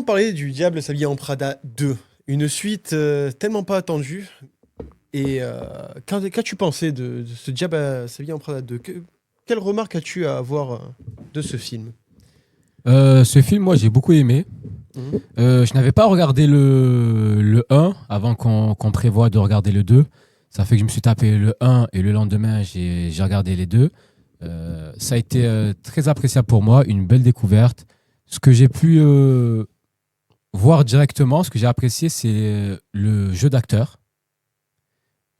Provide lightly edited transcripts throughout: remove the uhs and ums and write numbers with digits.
parler du Diable s'habille en Prada 2, une suite tellement pas attendue. Et qu'as-tu pensé de ce Diable s'habille en Prada 2? Quelle remarque as-tu à avoir de ce film? Ce film, moi, j'ai beaucoup aimé. Mhm. Je n'avais pas regardé le 1 avant qu'on prévoie de regarder le 2. Ça fait que je me suis tapé le 1 et le lendemain, j'ai regardé les deux. Ça a été très appréciable pour moi, une belle découverte. Ce que j'ai pu voir directement, ce que j'ai apprécié, c'est le jeu d'acteur.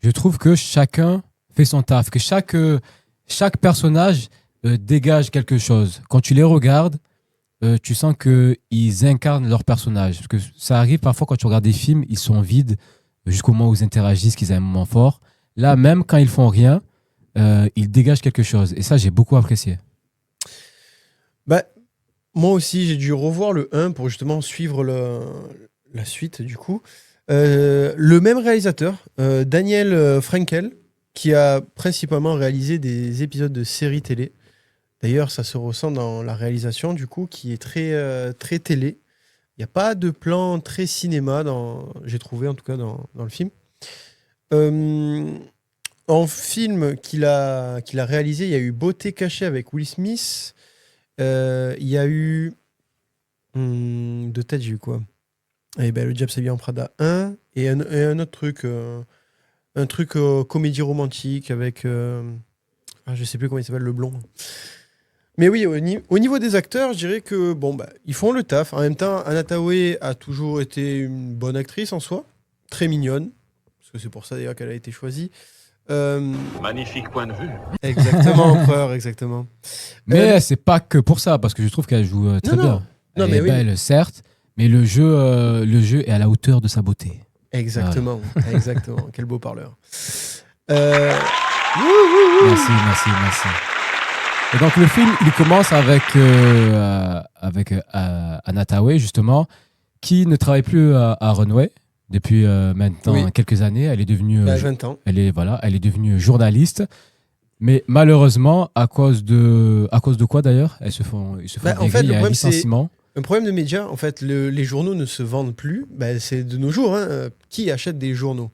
Je trouve que chacun fait son taf, que chaque personnage dégage quelque chose. Quand tu les regardes, tu sens qu'ils incarnent leur personnage. Parce que ça arrive parfois quand tu regardes des films, ils sont vides jusqu'au moment où ils interagissent, qu'ils aient un moment fort. Là, même quand ils font rien, ils dégagent quelque chose. Et ça, j'ai beaucoup apprécié. Bah, moi aussi, j'ai dû revoir le 1 pour justement suivre la suite, du coup. Le même réalisateur, Daniel Frankel, qui a principalement réalisé des épisodes de séries télé. D'ailleurs, ça se ressent dans la réalisation, du coup, qui est très télé. Il n'y a pas de plan très cinéma, j'ai trouvé en tout cas dans le film. En film qu'il a réalisé, il y a eu Beauté cachée avec Will Smith. Il y a eu... de tête, j'ai eu quoi? Eh ben, Le Diable s'habille en Prada 1 et un autre truc. Un truc comédie romantique avec... je sais plus comment il s'appelle, le blond. Mais oui, au niveau des acteurs, je dirais que ils font le taf. En même temps, Anna Thaoué a toujours été une bonne actrice en soi, très mignonne, parce que c'est pour ça d'ailleurs qu'elle a été choisie. Magnifique point de vue. Exactement, empereur, exactement. Mais c'est pas que pour ça, parce que je trouve qu'elle joue très Non, bien. non, Elle mais est oui. belle, certes, mais le jeu est à la hauteur de sa beauté. Exactement, exactement. Quel beau parleur. Merci. Et donc le film, il commence avec Anna Thaoué, justement, qui ne travaille plus à Runway depuis maintenant quelques années. Elle est devenue 20 ans. elle est devenue journaliste. Mais malheureusement, à cause de quoi d'ailleurs? Ils se font En fait, il y le a un problème, licenciement. un problème de médias. En fait, les journaux ne se vendent plus. C'est de nos jours. Qui achète des journaux?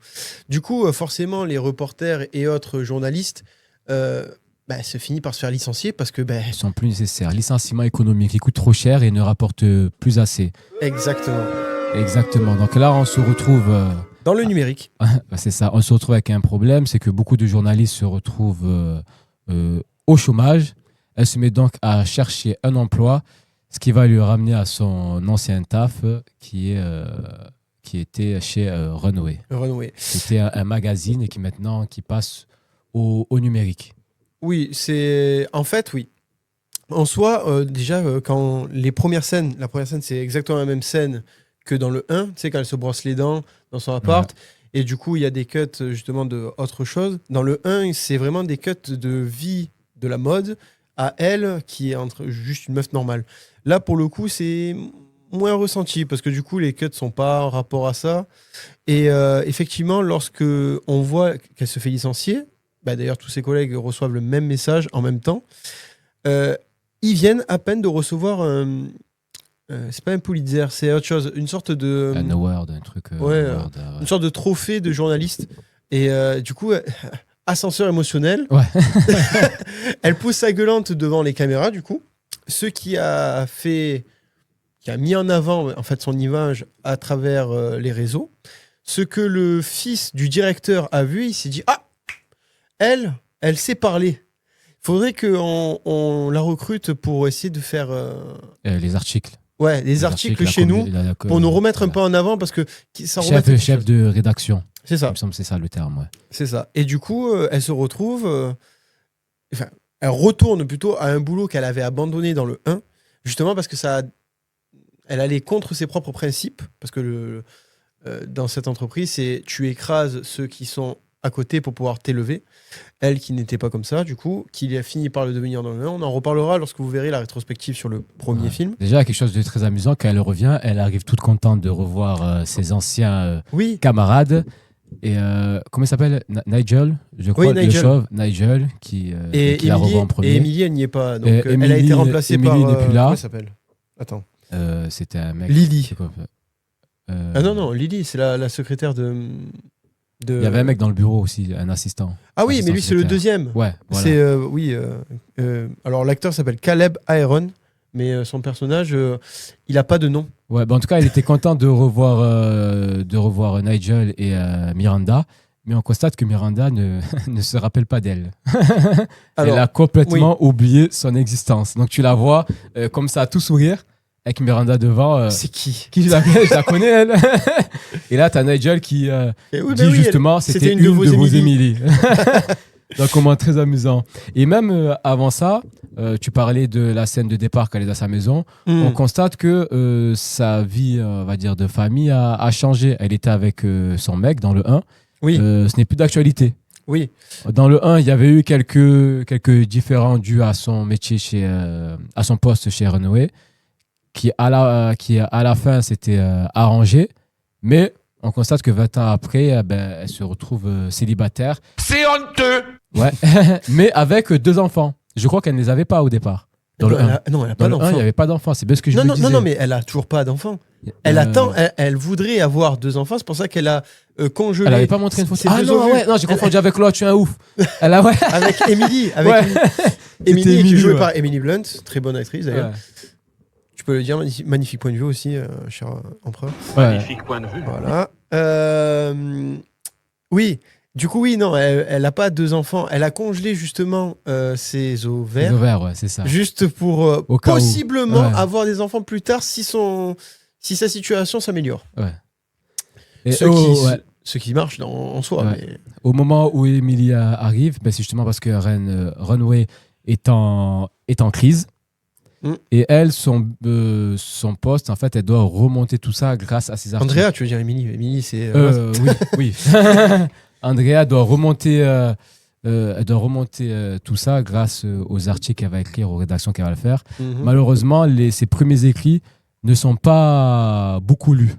Du coup, forcément, les reporters et autres journalistes se finissent par se faire licencier parce que... Ils sont plus nécessaires. Licenciement économique, ils coûtent trop cher et ne rapportent plus assez. Exactement. Donc là, on se retrouve... Dans le numérique. C'est ça. On se retrouve avec un problème, c'est que beaucoup de journalistes se retrouvent au chômage. Elle se met donc à chercher un emploi, ce qui va lui ramener à son ancien taf qui était chez Runway. C'était un magazine et qui passe au numérique. Oui, oui. En soi, déjà, quand la première scène, c'est exactement la même scène que dans le 1, tu sais, quand elle se brosse les dents dans son appart. Ouais. Et du coup, il y a des cuts, justement, de autre chose. Dans le 1, c'est vraiment des cuts de vie de la mode à elle, qui est juste une meuf normale. Là, pour le coup, c'est moins ressenti, parce que du coup, les cuts sont pas en rapport à ça. Et effectivement, lorsque on voit qu'elle se fait licencier, d'ailleurs, tous ses collègues reçoivent le même message en même temps. Ils viennent à peine de recevoir c'est pas un Pulitzer, c'est autre chose, une sorte de... Un award, un truc... une sorte de trophée de journaliste. Et du coup, ascenseur émotionnel. Ouais. Elle pousse sa gueulante devant les caméras, du coup. Ce qui a mis en avant en fait son image à travers les réseaux. Ce que le fils du directeur a vu, il s'est dit « Ah, elle sait parler. Il faudrait qu'on la recrute pour essayer de faire... les articles. Ouais, les articles chez nous, pour nous remettre un peu en avant, parce que... Chef de rédaction. C'est ça. Il me semble que c'est ça le terme, ouais. C'est ça. Et du coup, elle se retrouve... elle retourne plutôt à un boulot qu'elle avait abandonné dans le 1, justement parce que elle allait contre ses propres principes, parce que dans cette entreprise, c'est tu écrases ceux qui sont à côté pour pouvoir t'élever. Elle qui n'était pas comme ça, du coup, qui a fini par le devenir dans le 1. On en reparlera lorsque vous verrez la rétrospective sur le premier film. Déjà, quelque chose de très amusant, quand elle revient, elle arrive toute contente de revoir ses anciens camarades. Et comment il s'appelle? Nigel, je crois, Nigel. Le chauve, Nigel, qui la revoit en premier. Et Emily, elle n'y est pas. Donc, elle a été remplacée par... Emily n'est plus là. Comment elle s'appelle? Attends. C'était un mec. Lily. c'est quoi, Ah non, Lily, c'est la secrétaire de... Il y avait un mec dans le bureau aussi, un assistant. Ah oui, Assistant mais lui, c'est le secrétaire. deuxième. Ouais, voilà. C'est, oui. Alors, l'acteur s'appelle Caleb Aaron, mais son personnage, il a pas de nom. Ouais, en tout cas, il était content de revoir Nigel et Miranda, mais on constate que Miranda ne se rappelle pas d'elle. Alors, Elle a complètement oublié son existence. Donc tu la vois comme ça, tout sourire, avec Miranda devant. c'est qui Je la connais, elle. Et là, tu as Nigel qui Eh oui, dit bah oui, justement, c'était une de vos Émilie. Donc, comment très amusant. Et même avant ça, tu parlais de la scène de départ quand elle est dans sa maison. On constate que sa vie, on va dire, de famille a changé. Elle était avec son mec dans le 1. Oui. Ce n'est plus d'actualité. Oui. Dans le 1, il y avait eu quelques différends dus à son métier à son poste chez Runway, qui à la fin s'était arrangé. Mais on constate que 20 ans après, elle se retrouve célibataire. C'est honteux! Ouais, mais avec 2 enfants. Je crois qu'elle ne les avait pas au départ. Dans le 1. Non, elle a Dans pas le 1, il d'enfant. n'y avait pas d'enfants. C'est bien ce que je me disais. Non, mais elle a toujours pas d'enfant. Elle attend, elle voudrait avoir 2 enfants. C'est pour ça qu'elle a congelé. Elle n'avait pas montré une photo. ses Ah 2 non, ovules. ouais, non, j'ai confondu avec l'autre, tu es un ouf. Elle a, ouais. Avec Emily. Ouais. Emily, C'était qui Emily, est jouée ouais. par Emily Blunt, très bonne actrice d'ailleurs. Ouais. Tu peux le dire, magnifique point de vue aussi, cher empereur. Ouais. Magnifique point de vue. Voilà. Oui, du coup, oui, non, elle n'a pas 2 enfants. Elle a congelé justement ses ovaires. Les ovaires, ouais, c'est ça. Juste pour Au cas où. possiblement Ouais. avoir des enfants plus tard si sa situation s'améliore. Ouais. Et Ce qui marche en soi. Ouais. Mais... Au moment où Emilia arrive, c'est justement parce que Runway est en crise. Et elle, son poste, en fait, elle doit remonter tout ça grâce à ses articles. Andrea, tu veux dire Emily? Emily, c'est... Oui. Andrea doit remonter, tout ça grâce aux articles qu'elle va écrire, aux rédactions qu'elle va le faire. Malheureusement, ses premiers écrits ne sont pas beaucoup lus.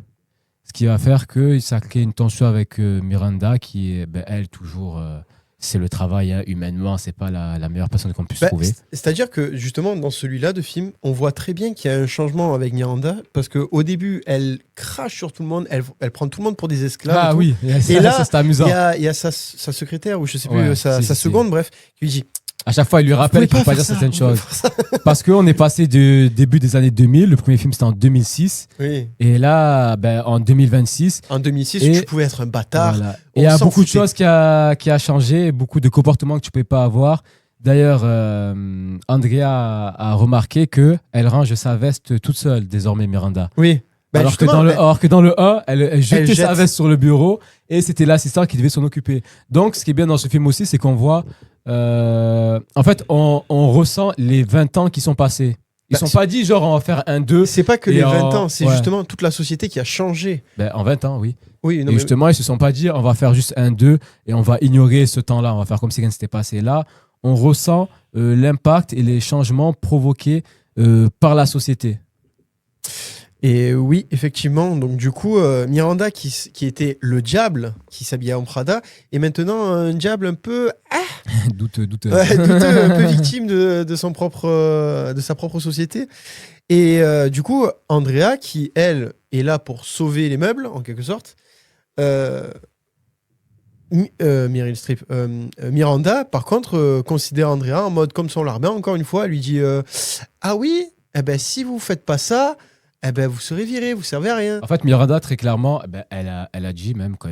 Ce qui va faire que ça crée une tension avec Miranda, qui est, elle, toujours... c'est le travail, hein, humainement, c'est pas la meilleure personne qu'on puisse trouver. C'est-à-dire que justement dans celui-là de film, on voit très bien qu'il y a un changement avec Miranda parce qu'au début, elle crache sur tout le monde, elle prend tout le monde pour des esclaves. Ah oui, et là, ça c'est amusant. Il y a sa secrétaire ou je sais plus, sa seconde, bref, qui lui dit à chaque fois, il lui rappelle qu'il ne faut pas dire certaines choses. Parce qu'on est passé du début des années 2000, le premier film c'était en 2006, oui. Et là, en 2026... En 2006, tu pouvais être un bâtard. Voilà. Et il y a beaucoup de choses qui a changé, beaucoup de comportements que tu ne pouvais pas avoir. D'ailleurs, Andrea a remarqué qu'elle range sa veste toute seule, désormais, Miranda. Oui. Alors que dans le 1, elle jetait sa veste sur le bureau et c'était l'assistant qui devait s'en occuper. Donc, ce qui est bien dans ce film aussi, c'est qu'on voit... en fait, on ressent les 20 ans qui sont passés. Ils ne sont pas dit, genre, on va faire un 2. C'est pas que les 20 ans, c'est justement toute la société qui a changé. En 20 ans, oui. Oui, non, et justement, ils ne se sont pas dit, on va faire juste un 2 et on va ignorer ce temps-là. On va faire comme si rien ne s'était passé. Là, on ressent l'impact et les changements provoqués par la société. Et oui, effectivement. Donc, du coup, Miranda, qui était le diable, qui s'habillait en Prada, est maintenant un diable un peu... douteux. Ouais, douteux, un peu victime de sa propre société. Et du coup, Andrea, qui, elle, est là pour sauver les meubles, en quelque sorte, Meryl Streep, Miranda, par contre, considère Andrea en mode comme son larbin. Encore une fois, elle lui dit ah oui, si vous faites pas ça... vous serez viré, vous servez à rien. En fait, Miranda, très clairement, elle a dit, même quand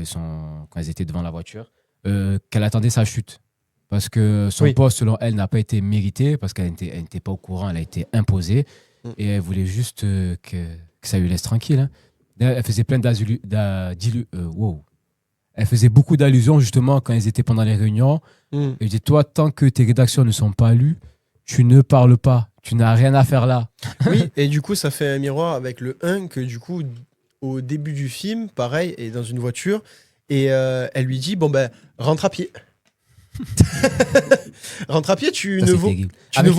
elles étaient devant la voiture, qu'elle attendait sa chute. Parce que son poste, selon elle, n'a pas été mérité, parce qu'elle n'était pas au courant, elle a été imposée. Et elle voulait juste que ça lui laisse tranquille. Hein. Elle faisait plein Elle faisait beaucoup d'allusions, justement, quand elles étaient pendant les réunions. Elle disait, toi, tant que tes rédactions ne sont pas lues, tu ne parles pas. Tu n'as rien à faire là. Oui, et du coup, ça fait un miroir avec le 1 que, du coup, au début du film, pareil, est dans une voiture et elle lui dit rentre à pied. Rentre à pied, tu ne vaux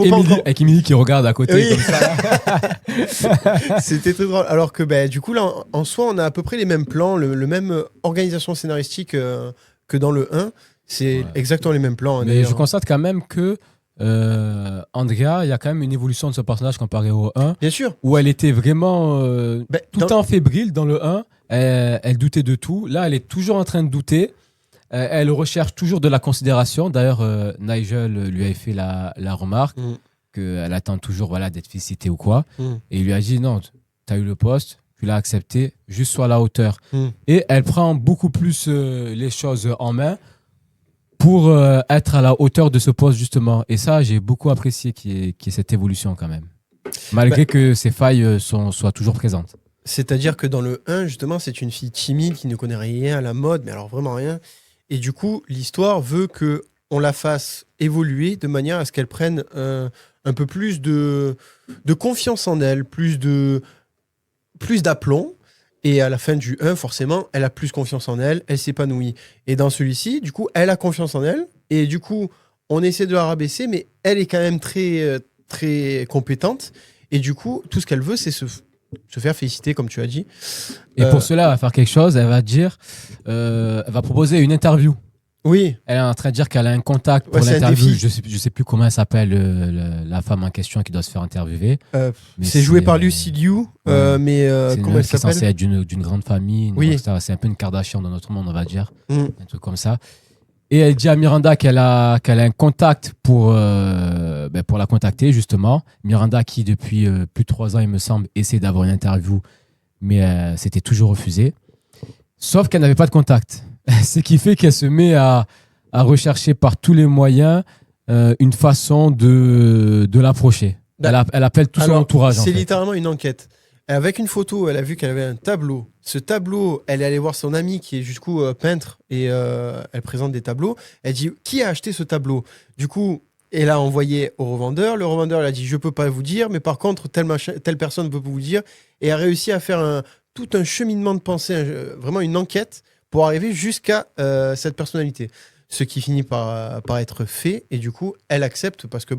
pas encore. Avec Emily qui regarde à côté. Oui. Comme ça. C'était très drôle. Alors que, du coup, là, en soi, on a à peu près les mêmes plans, le même organisation scénaristique que dans le 1. C'est exactement les mêmes plans. Mais je constate quand même que Andrea, il y a quand même une évolution de ce personnage comparé au 1, Bien sûr. où elle était vraiment tout le Dans- temps fébrile dans le 1. Elle doutait de tout. Là, elle est toujours en train de douter. Elle recherche toujours de la considération. D'ailleurs, Nigel lui avait fait la remarque qu'elle attend toujours d'être félicitée ou quoi. Et il lui a dit non, tu as eu le poste, tu l'as accepté, juste sois à la hauteur. Et elle prend beaucoup plus les choses en main pour être à la hauteur de ce poste, justement. Et ça, j'ai beaucoup apprécié qu'il y ait cette évolution quand même. Malgré que ces failles soient toujours présentes. C'est-à-dire que dans le 1, justement, c'est une fille timide qui ne connaît rien à la mode, mais alors vraiment rien. Et du coup, l'histoire veut qu'on la fasse évoluer de manière à ce qu'elle prenne un peu plus de confiance en elle, plus d'aplomb. Et à la fin du 1, forcément, elle a plus confiance en elle, elle s'épanouit. Et dans celui-ci, du coup, elle a confiance en elle. Et du coup, on essaie de la rabaisser, mais elle est quand même très, très compétente. Et du coup, tout ce qu'elle veut, c'est se faire féliciter, comme tu as dit. Et pour cela, elle va faire quelque chose, elle va dire, elle va proposer une interview. Oui. Elle est en train de dire qu'elle a un contact pour l'interview. Je sais plus comment elle s'appelle, la femme en question qui doit se faire interviewer. C'est joué par Lucy Liu, mais comment elle s'appelle ? C'est censée être d'une grande famille. Oui. C'est un peu une Kardashian dans notre monde, on va dire. Un truc comme ça. Et elle dit à Miranda qu'elle a un contact pour la contacter, justement. Miranda qui, depuis plus de 3 ans, il me semble, essaie d'avoir une interview, mais c'était toujours refusé. Sauf qu'elle n'avait pas de contact. Ce qui fait qu'elle se met à rechercher par tous les moyens une façon de l'approcher. Elle appelle tout son entourage. C'est littéralement une enquête. Avec une photo, elle a vu qu'elle avait un tableau. Ce tableau, elle est allée voir son ami qui est du coup peintre et elle présente des tableaux. Elle dit qui a acheté ce tableau ? Du coup, elle a envoyé au revendeur. Le revendeur elle a dit je peux pas vous dire, mais par contre telle personne peut vous dire. Et a réussi à faire tout un cheminement de pensée, vraiment une enquête pour arriver jusqu'à cette personnalité. Ce qui finit par être fait et du coup elle accepte parce que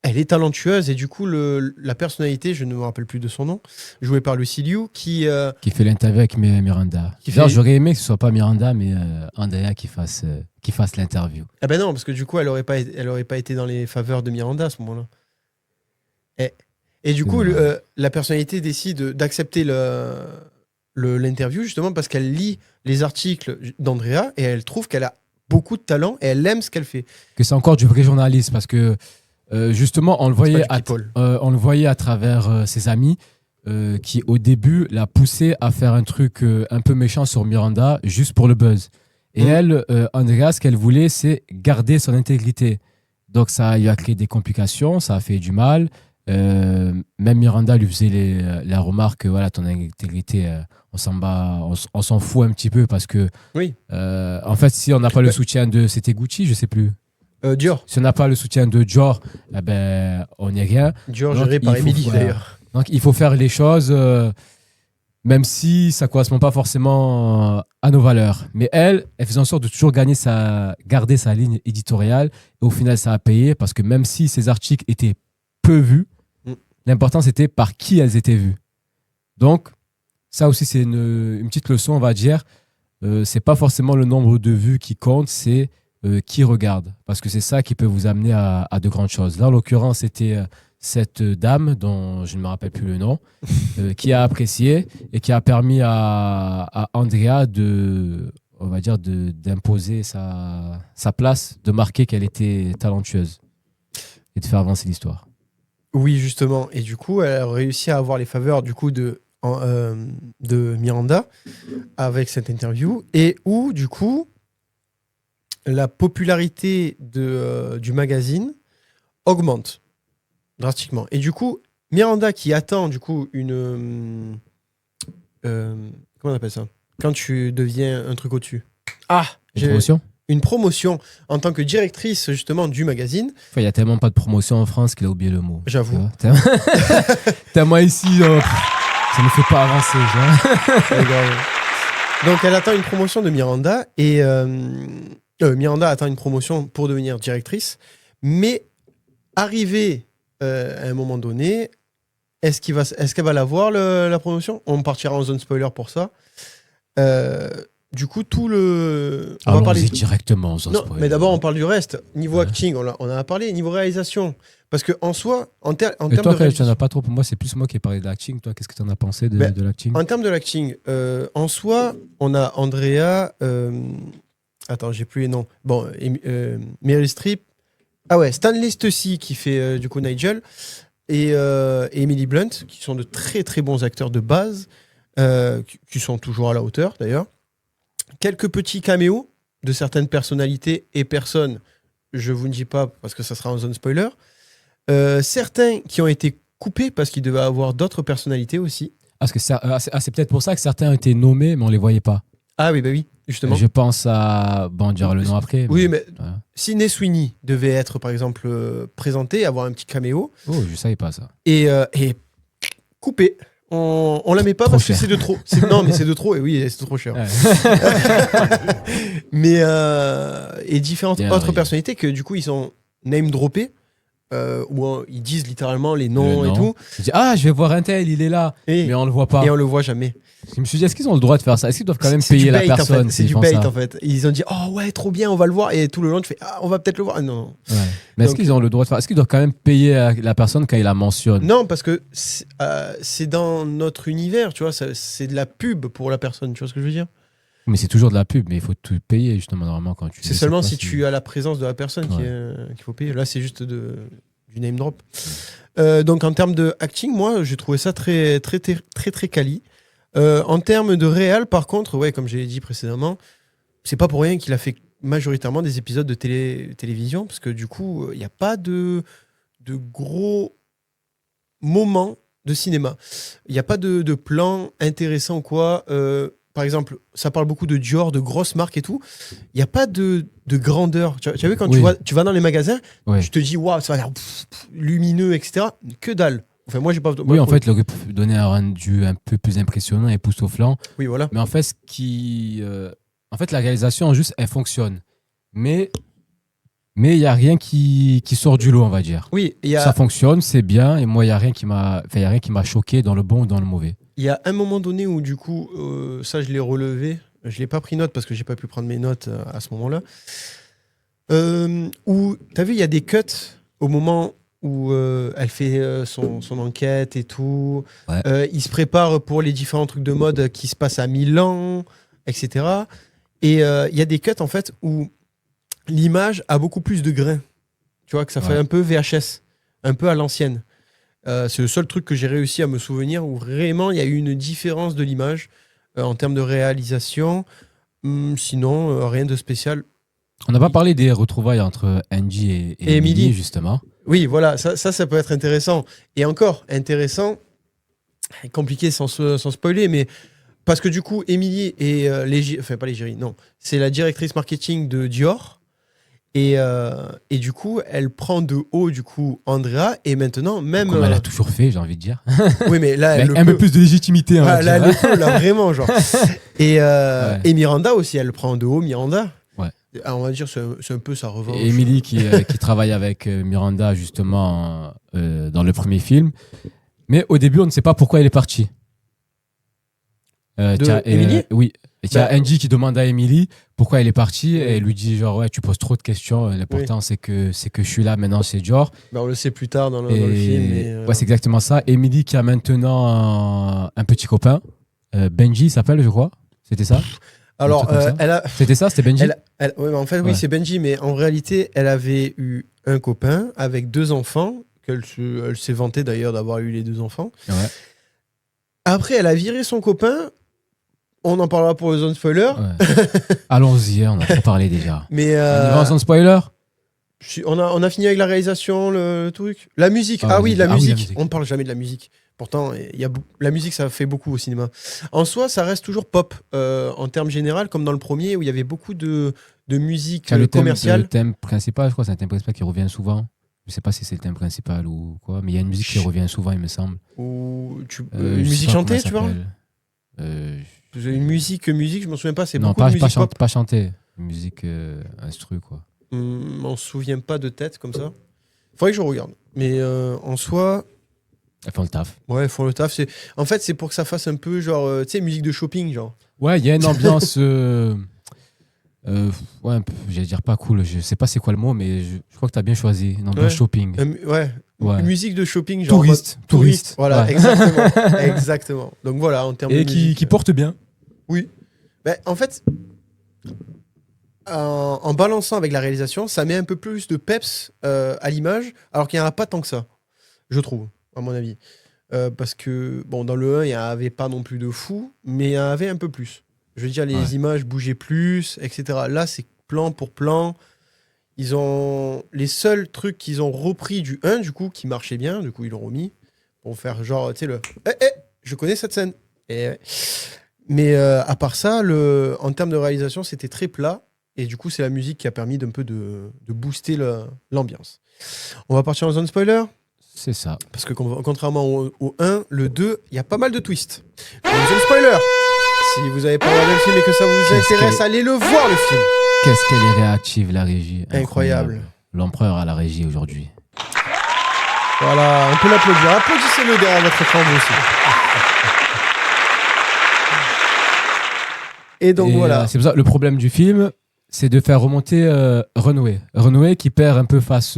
elle est talentueuse et du coup la personnalité, je ne me rappelle plus de son nom, jouée par Lucy Liu, qui fait l'interview avec Miranda. J'aurais aimé que ce soit pas Miranda, mais Andrea qui fasse l'interview. Ah ben non, parce que du coup, elle aurait pas été dans les faveurs de Miranda à ce moment-là. Et du coup, la personnalité décide d'accepter l'interview justement parce qu'elle lit les articles d'Andrea et elle trouve qu'elle a beaucoup de talent et elle aime ce qu'elle fait. Que c'est encore du vrai journalisme parce que justement, on le voyait à travers ses amis qui, au début, l'a poussé à faire un truc un peu méchant sur Miranda juste pour le buzz. Et elle, Andrea, ce qu'elle voulait, c'est garder son intégrité. Donc, ça lui a créé des complications, ça a fait du mal. Même Miranda lui faisait la remarque voilà, ton intégrité, on s'en fout un petit peu parce que, en fait, si on n'a pas le soutien c'était Gucci, je sais plus. Dior. Si on n'a pas le soutien de Dior, on n'est rien. Dior géré par Emily d'ailleurs. Donc il faut faire les choses, même si ça ne correspond pas forcément à nos valeurs. Mais elle faisait en sorte de toujours garder sa ligne éditoriale. Et au final, ça a payé parce que même si ces articles étaient peu vus, l'important c'était par qui elles étaient vues. Donc ça aussi, c'est une petite leçon, on va dire. C'est pas forcément le nombre de vues qui compte, c'est qui regarde, parce que c'est ça qui peut vous amener à de grandes choses. Là, en l'occurrence, c'était cette dame, dont je ne me rappelle plus le nom, qui a apprécié et qui a permis à Andrea d'imposer sa place, de marquer qu'elle était talentueuse et de faire avancer l'histoire. Oui, justement. Et du coup, elle a réussi à avoir les faveurs du coup de Miranda avec cette interview et où, du coup, la popularité du magazine augmente drastiquement. Et du coup, Miranda qui attend du coup une... comment on appelle ça ? Quand tu deviens un truc au-dessus. Une promotion en tant que directrice justement du magazine. Il n'y a tellement pas de promotion en France qu'il a oublié le mot. J'avoue. Tellement ici, ça ne fait pas avancer. Donc elle attend une promotion de Miranda et... Miranda attend une promotion pour devenir directrice, mais arrivée à un moment donné, est-ce qu'elle va l'avoir la promotion ? On partira en zone spoiler pour ça. du coup, tout le. On va Allons-y parler. directement sans Non, spoiler. mais d'abord, on parle du reste. Niveau Ouais. acting, on en a parlé. Niveau réalisation. Parce qu'en soi, en Mais termes toi, de tu n'en réalisation. as pas trop. Pour moi, c'est plus moi qui ai parlé d'acting. Toi, qu'est-ce que tu en as pensé Ben, de l'acting? En termes de l'acting, en soi, on a Andrea. Attends, j'ai plus les noms. Bon, Meryl Streep. Ah ouais, Stanley Stussy qui fait du coup Nigel. Et Emily Blunt, qui sont de très très bons acteurs de base, qui sont toujours à la hauteur d'ailleurs. Quelques petits caméos de certaines personnalités et personnes, je vous ne dis pas parce que ça sera en zone spoiler. Certains qui ont été coupés parce qu'ils devaient avoir d'autres personnalités aussi. Parce que c'est peut-être pour ça que certains ont été nommés, mais on les voyait pas. Ah oui, bah oui, justement. Je pense à. Bon, on dira le nom après. Oui, mais voilà. Sidney Sweeney devait être par exemple présenté, avoir un petit caméo, Oh, je savais pas ça. et coupé. On la met pas Trop parce cher. que c'est de trop. Non, mais c'est de trop, et oui, c'est trop cher. Ouais. Mais et différentes Bien, autres oui. personnalités que du coup ils sont name droppés où ils disent littéralement les noms Le et nom. tout Je dis, ah, je vais voir un tel, il est là. et, Mais on le voit pas. et on le voit jamais. Je me suis dit, est-ce qu'ils ont le droit de faire ça? Est-ce qu'ils doivent quand même C'est payer du la bait, en personne fait. C'est s'ils du font bait ça? en fait. Ils ont dit oh ouais trop bien on va le voir et tout le long tu fais ah on va peut-être le voir. Ah, non Ouais. Mais est-ce Donc- qu'ils ont le droit de faire? Est-ce qu'ils doivent quand même payer la personne quand il la mentionne? non parce que c'est dans notre univers tu vois c'est de la pub pour la personne tu vois ce que je veux dire. Mais c'est toujours de la pub, mais il faut tout payer justement normalement quand tu. C'est sais seulement pas si tu as la présence de la personne Ouais. qu'il faut payer. Là, c'est juste du name drop. Donc, en termes de acting, moi, j'ai trouvé ça très, très, très, très, très quali. En termes de réal, par contre, ouais, comme je l'ai dit précédemment, c'est pas pour rien qu'il a fait majoritairement des épisodes de télévision, parce que du coup, il n'y a pas de gros moments de cinéma. Il n'y a pas de plan intéressant ou quoi. Par exemple, ça parle beaucoup de Dior, de grosses marques et tout. Il n'y a pas de grandeur. Tu as vu quand Oui. tu vas dans les magasins, Ouais. tu te dis, waouh, ça a l'air lumineux, etc. Que dalle. Enfin, moi, j'ai pas. Oui, en fait, il aurait pu donner un rendu un peu plus impressionnant et époustouflant. Oui, voilà. Mais en fait, en fait, la réalisation, juste, elle fonctionne. Mais il n'y a rien qui sort du lot, on va dire. Oui, il y Ça a, fonctionne, c'est bien. Et moi, il n'y a rien qui m'a choqué dans le bon ou dans le mauvais. il y a un moment donné où, du coup, ça, je l'ai relevé. Je l'ai pas pris note parce que j'ai pas pu prendre mes notes à ce moment-là. Où, t'as vu, il y a des cuts au moment où elle fait son enquête et tout. Ouais. Il se prépare pour les différents trucs de mode qui se passent à Milan, etc. Et il y a des cuts, en fait, où l'image a beaucoup plus de grains. Tu vois, que ça fait Ouais. un peu VHS, un peu à l'ancienne. C'est le seul truc que j'ai réussi à me souvenir où vraiment il y a eu une différence de l'image en termes de réalisation. Sinon, rien de spécial. On n'a pas parlé des retrouvailles entre Angie et Emily. Emily, justement. Oui, voilà, ça peut être intéressant. Et encore, intéressant, compliqué sans spoiler, mais parce que du coup, Emily est enfin pas l'égérie, non, c'est la directrice marketing de Dior. Et du coup, elle prend de haut du coup Andrea et maintenant même. Comme elle a toujours fait, j'ai envie de dire. Oui, mais là, elle Avec le un peu peut. plus de légitimité, on va Ah, là, dire. elle le peut, là, vraiment, genre. Et, Ouais. et Miranda aussi, elle prend de haut Miranda. Ouais. Ah, on va dire, c'est un peu sa revanche. Et Emily qui travaille avec Miranda justement dans le premier film. Mais au début, on ne sait pas pourquoi elle est partie. Emily Oui. Et il y a Bah, Angie qui demande à Emily pourquoi elle est partie. Et elle lui dit genre, ouais, tu poses trop de questions. L'important, c'est que je suis là maintenant, c'est Dior. Bah, on le sait plus tard dans le Et film. Mais, ouais, c'est exactement ça. Emily qui a maintenant un petit copain. Benji il s'appelle, je crois. C'était ça? alors, un truc comme ça. elle a. C'était ça? C'était Benji? Ouais, mais en fait, oui, Ouais. c'est Benji, mais en réalité, elle avait eu un copain avec 2 enfants, elle s'est vantée d'ailleurs d'avoir eu les 2 enfants. Ouais. Après, elle a viré son copain. On en parlera pour le zone spoiler. Ouais. Allons-y, on a trop parlé déjà. Mais On y va en zone spoiler? on a fini avec la réalisation, le truc. La musique. Ah, Ah oui, la la musique. musique. On ne parle jamais de la musique. Pourtant, la musique, ça fait beaucoup au cinéma. En soi, ça reste toujours pop en termes généraux, comme dans le premier, où il y avait beaucoup de musique Le commerciale. thème principal, je crois, c'est un thème principal qui revient souvent. Je sais pas si c'est le thème principal ou quoi, mais il y a une musique qui revient souvent, il me semble. Ou Je une sais musique pas chantée, comment tu vois ça s'appelle. Une musique, je m'en souviens pas. C'est Non, beaucoup pas, de musique pop. pas chanter. Une musique instru, quoi. On se souvient pas de tête comme ça. Faudrait que je regarde. Mais en soi, Elles font le taf. ouais, font le taf. En fait, c'est pour que ça fasse un peu genre, tu sais, musique de shopping, genre. Ouais, il y a une ambiance. Ouais, j'allais dire pas cool. Je sais pas c'est quoi le mot, mais je crois que tu as bien choisi. Une ambiance shopping. Ouais. Ouais. Une musique de shopping, genre. Touriste. Voilà, Ouais. exactement. Exactement. Donc voilà, en termes de Et musique. qui porte bien. Oui. Ben, en fait, en balançant avec la réalisation, ça met un peu plus de peps à l'image, alors qu'il n'y en a pas tant que ça, je trouve, à mon avis. Parce que, bon, dans le 1, il n'y en avait pas non plus de fou, mais il y en avait un peu plus. Je veux dire, les images bougeaient plus, etc. Là, c'est plan pour plan. Ils ont les seuls trucs qu'ils ont repris du 1, du coup, qui marchaient bien, du coup, ils l'ont remis pour faire genre, tu sais, le je connais cette scène. Mais à part ça, en termes de réalisation, c'était très plat. Et du coup, c'est la musique qui a permis d'un peu de booster l'ambiance. On va partir en zone spoiler. C'est ça. Parce que contrairement au 1, le 2, il y a pas mal de twists. Donc, zone spoiler. Si vous n'avez pas regardé le film et que ça vous intéresse, allez le voir, le film. Qu'est-ce qu'elle est réactive, la régie. Incroyable. L'empereur à la régie aujourd'hui. Voilà, on peut l'applaudir. Applaudissez-le derrière votre écran, vous aussi. Et donc voilà. C'est pour ça, le problème du film, c'est de faire remonter Runway. Runway qui perd un peu face...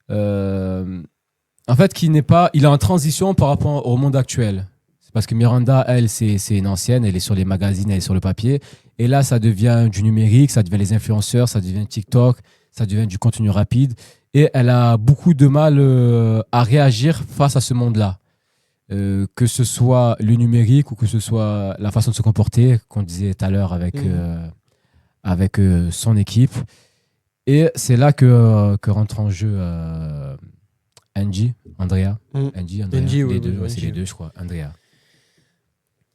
en fait, il est en transition par rapport au monde actuel. C'est parce que Miranda, elle, c'est une ancienne, elle est sur les magazines, elle est sur le papier. Et là, ça devient du numérique, ça devient les influenceurs, ça devient TikTok, ça devient du contenu rapide. Et elle a beaucoup de mal à réagir face à ce monde-là. Que ce soit le numérique ou que ce soit la façon de se comporter, qu'on disait tout à l'heure avec son équipe. Et c'est là que rentre en jeu Andrea. Angie, les deux, c'est les deux, je crois. Andrea.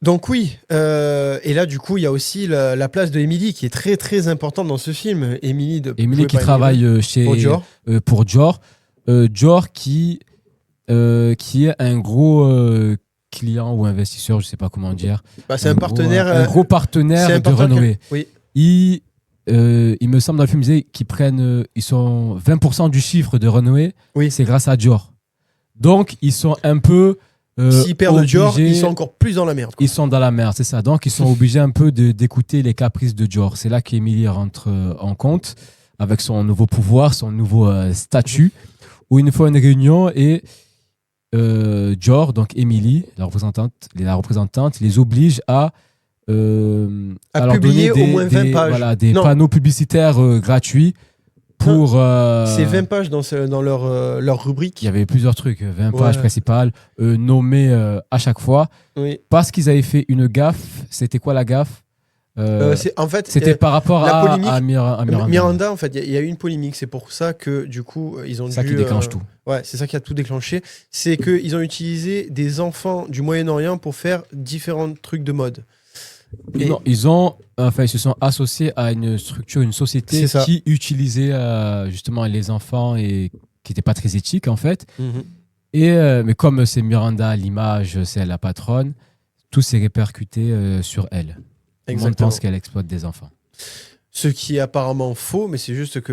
Donc oui, et là du coup il y a aussi la place de Emily qui est très très importante dans ce film. Emily qui travaille pour Dior. Dior qui est un gros client ou investisseur, je sais pas comment dire. C'est un partenaire. Un gros partenaire de Runway. Oui. Il me semble dans le film qu'ils prennent, ils sont 20% du chiffre de Runway. Oui. C'est grâce à Dior. Donc ils sont un peu s'ils perdent Dior, ils sont encore plus dans la merde. Ils sont dans la merde, c'est ça. Donc, ils sont obligés un peu d'écouter les caprices de Dior. C'est là qu'Emily rentre en compte avec son nouveau pouvoir, son nouveau statut, où il faut une réunion et Dior, donc Emily, la représentante, les oblige à publier au moins 20 pages. Voilà, des panneaux publicitaires gratuits. Pour c'est 20 pages dans leur rubrique. Il y avait plusieurs trucs, 20 pages principales, nommées à chaque fois. Oui. Parce qu'ils avaient fait une gaffe. C'était quoi la gaffe En fait, c'était par rapport à Miranda. Miranda, en fait, il y a eu une polémique. C'est pour ça que, du coup, ils ont dû... C'est ça qui déclenche tout. Ouais, c'est ça qui a tout déclenché. C'est qu'ils ont utilisé des enfants du Moyen-Orient pour faire différents trucs de mode. Non, ils se sont associés à une structure, une société qui utilisait justement les enfants et qui n'était pas très éthique en fait. Mm-hmm. Mais comme c'est Miranda, l'image, c'est elle la patronne, tout s'est répercuté sur elle. Tout le monde pense qu'elle exploite des enfants. Ce qui est apparemment faux, mais c'est juste que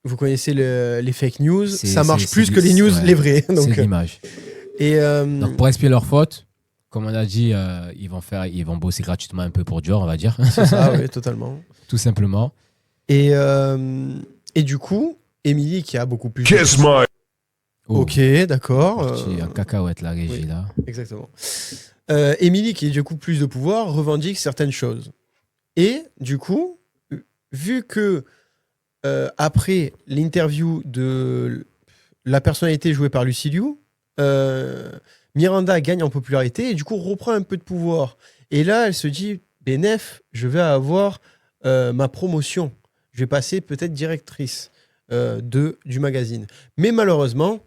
vous connaissez les fake news, ça marche plus que les news, les vrais. C'est l'image. Donc pour expier leur faute, comme on a dit, ils vont bosser gratuitement un peu pour Dior, on va dire. C'est ça, oui, totalement. Tout simplement. Et du coup, Emily qui a beaucoup plus... Kiss my... Ok, d'accord. Un cacahuète, la régie, là. Exactement. Emily qui a du coup plus de pouvoir revendique certaines choses. Et du coup, vu que après l'interview de la personnalité jouée par Lucy Liu, Miranda gagne en popularité et du coup reprend un peu de pouvoir. Et là, elle se dit, Benef, je vais avoir ma promotion. Je vais passer peut-être directrice du magazine. Mais malheureusement,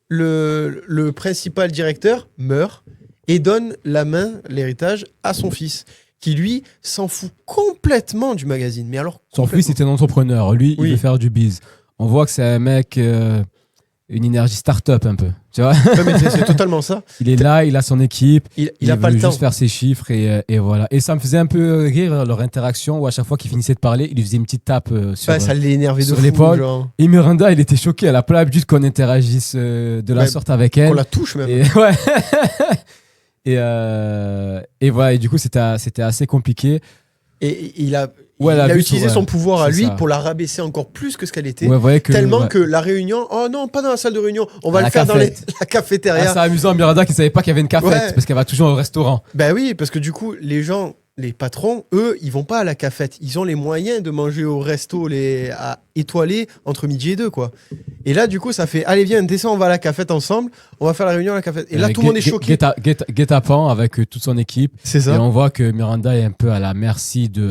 le principal directeur meurt et donne la main, l'héritage, à son fils, qui lui s'en fout complètement du magazine. Mais alors, son fils était un entrepreneur. Lui, il veut faire du biz. On voit que c'est un mec... une énergie start-up un peu, tu vois. Ouais, mais c'est totalement ça. Il est là, il a son équipe, il a pas le temps. Juste faire ses chiffres et voilà. Et ça me faisait un peu rire leur interaction où à chaque fois qu'il finissait de parler, il lui faisait une petite tape ça l'énervait sur de l'épaule. Genre. Et Miranda, il était choqué. Elle a pas l'habitude qu'on interagisse de la sorte avec elle. Qu'on la touche même. Et voilà, et du coup, c'était assez compliqué. Et il a Ouais, utilisé son pouvoir à c'est lui ça. pour la rabaisser encore plus que ce qu'elle était. Ouais, voyez que, Tellement ouais. que la réunion, oh non, pas dans la salle de réunion, on va À le la faire dans cafette. la cafétéria. Ah, c'est amusant, Miranda qui savait pas qu'il y avait une cafette Ouais. parce qu'elle va toujours au restaurant. Ben oui, parce que du coup, les gens, les patrons, eux, ils vont pas à la cafette. Ils ont les moyens de manger au resto étoilés entre midi et 2, quoi. Et là, du coup, ça fait, allez, viens, descends, on va à la cafette ensemble, on va faire la réunion à la cafette. Et là, tout le monde est choqué. Guet-apens avec toute son équipe. C'est Et ça. on voit que Miranda est un peu à la merci du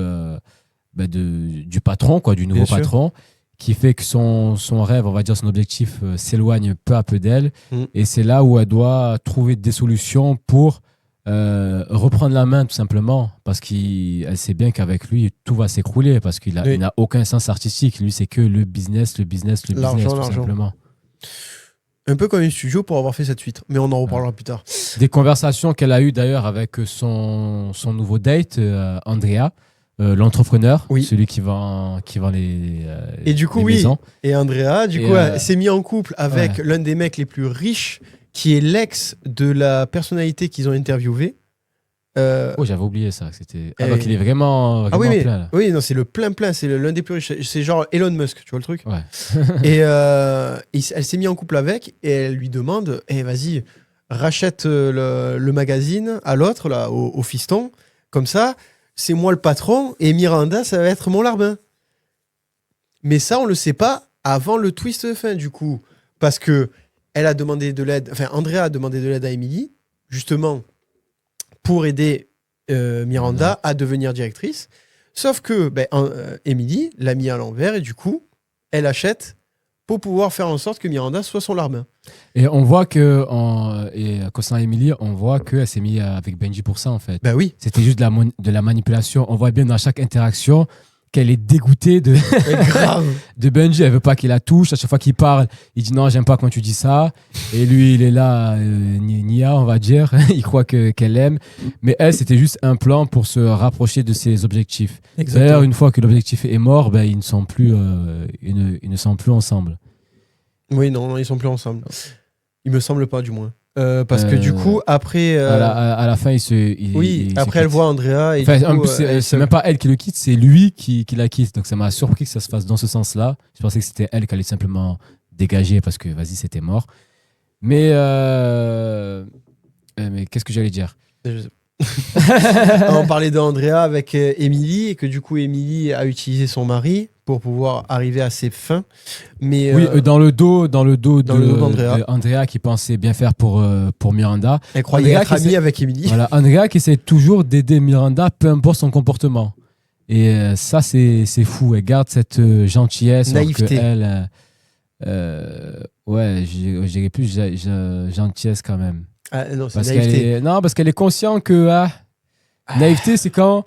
patron, quoi, du nouveau Bien sûr. patron, qui fait que son rêve, on va dire son objectif, s'éloigne peu à peu d'elle. Mm. Et c'est là où elle doit trouver des solutions pour reprendre la main, tout simplement, parce qu'elle sait bien qu'avec lui, tout va s'écrouler, parce qu'il Oui. il n'a aucun sens artistique. Lui, c'est que le business, L'argent, tout l'argent. simplement. Un peu comme une studio pour avoir fait cette suite. Mais on en reparlera plus tard. Des conversations qu'elle a eues d'ailleurs avec son nouveau date, Andrea, l'entrepreneur, Oui. celui qui vend les Et du coup, les oui. maisons. Et Andrea, du Et, coup, elle s'est mis en couple avec ouais. l'un des mecs les plus riches, qui est l'ex de la personnalité qu'ils ont interviewé. Oh, j'avais oublié ça. C'était... Ah, Et- donc il est vraiment, Ah oui, vraiment mais, plein là. oui, non, c'est le plein, c'est l'un des plus riches. C'est genre Elon Musk, tu vois le truc. Ouais. Et elle s'est mise en couple avec et elle lui demande, vas-y, rachète le magazine à l'autre, là, au fiston. Comme ça, c'est moi le patron et Miranda, ça va être mon larbin. Mais ça, on le sait pas avant le twist de fin, du coup. Parce que elle a demandé de l'aide, enfin, Andrea a demandé de l'aide à Emily, justement, pour aider Miranda à devenir directrice. Sauf que Emily l'a mis à l'envers et du coup, elle achète pour pouvoir faire en sorte que Miranda soit son larbin. Et on voit que, concernant Emily, on voit qu'elle s'est mise avec Benji pour ça en fait. Bah oui, C'était juste de la manipulation. On voit bien dans chaque interaction qu'elle est dégoûtée grave. de Benji. Elle veut pas qu'il la touche. À chaque fois qu'il parle, il dit non, j'aime pas quand tu dis ça. Et lui, il est là, nia, on va dire. Il croit qu'elle aime. Mais elle, c'était juste un plan pour se rapprocher de ses objectifs. D'ailleurs, une fois que l'objectif est mort, ils ne sont plus, ils ne sont plus ensemble. Oui, non, ils sont plus ensemble. Il me semble pas, du moins. Parce que du coup, après... À la fin, après, elle voit Andrea et enfin, du en coup, plus, c'est même pas elle qui le quitte, c'est lui qui la quitte. Donc ça m'a surpris que ça se fasse dans ce sens-là. Je pensais que c'était elle qui allait simplement dégager parce que, vas-y, c'était mort. Mais qu'est-ce que j'allais dire? On parlait d'Andrea avec Emily et que du coup, Emily a utilisé son mari pour pouvoir arriver à ses fins. Mais, Oui, dans le dos d'Andrea. Andrea qui pensait bien faire pour Miranda. Elle croyait Andrea être qui amie essaie- avec Emily. Voilà, Andrea qui essaie toujours d'aider Miranda, peu importe son comportement. Et ça, c'est fou. Elle garde cette gentillesse. alors que Naïveté. elle, ouais, je dirais plus gentillesse quand même. Ah, non, c'est Parce naïveté. parce qu'elle est consciente que naïveté, c'est quand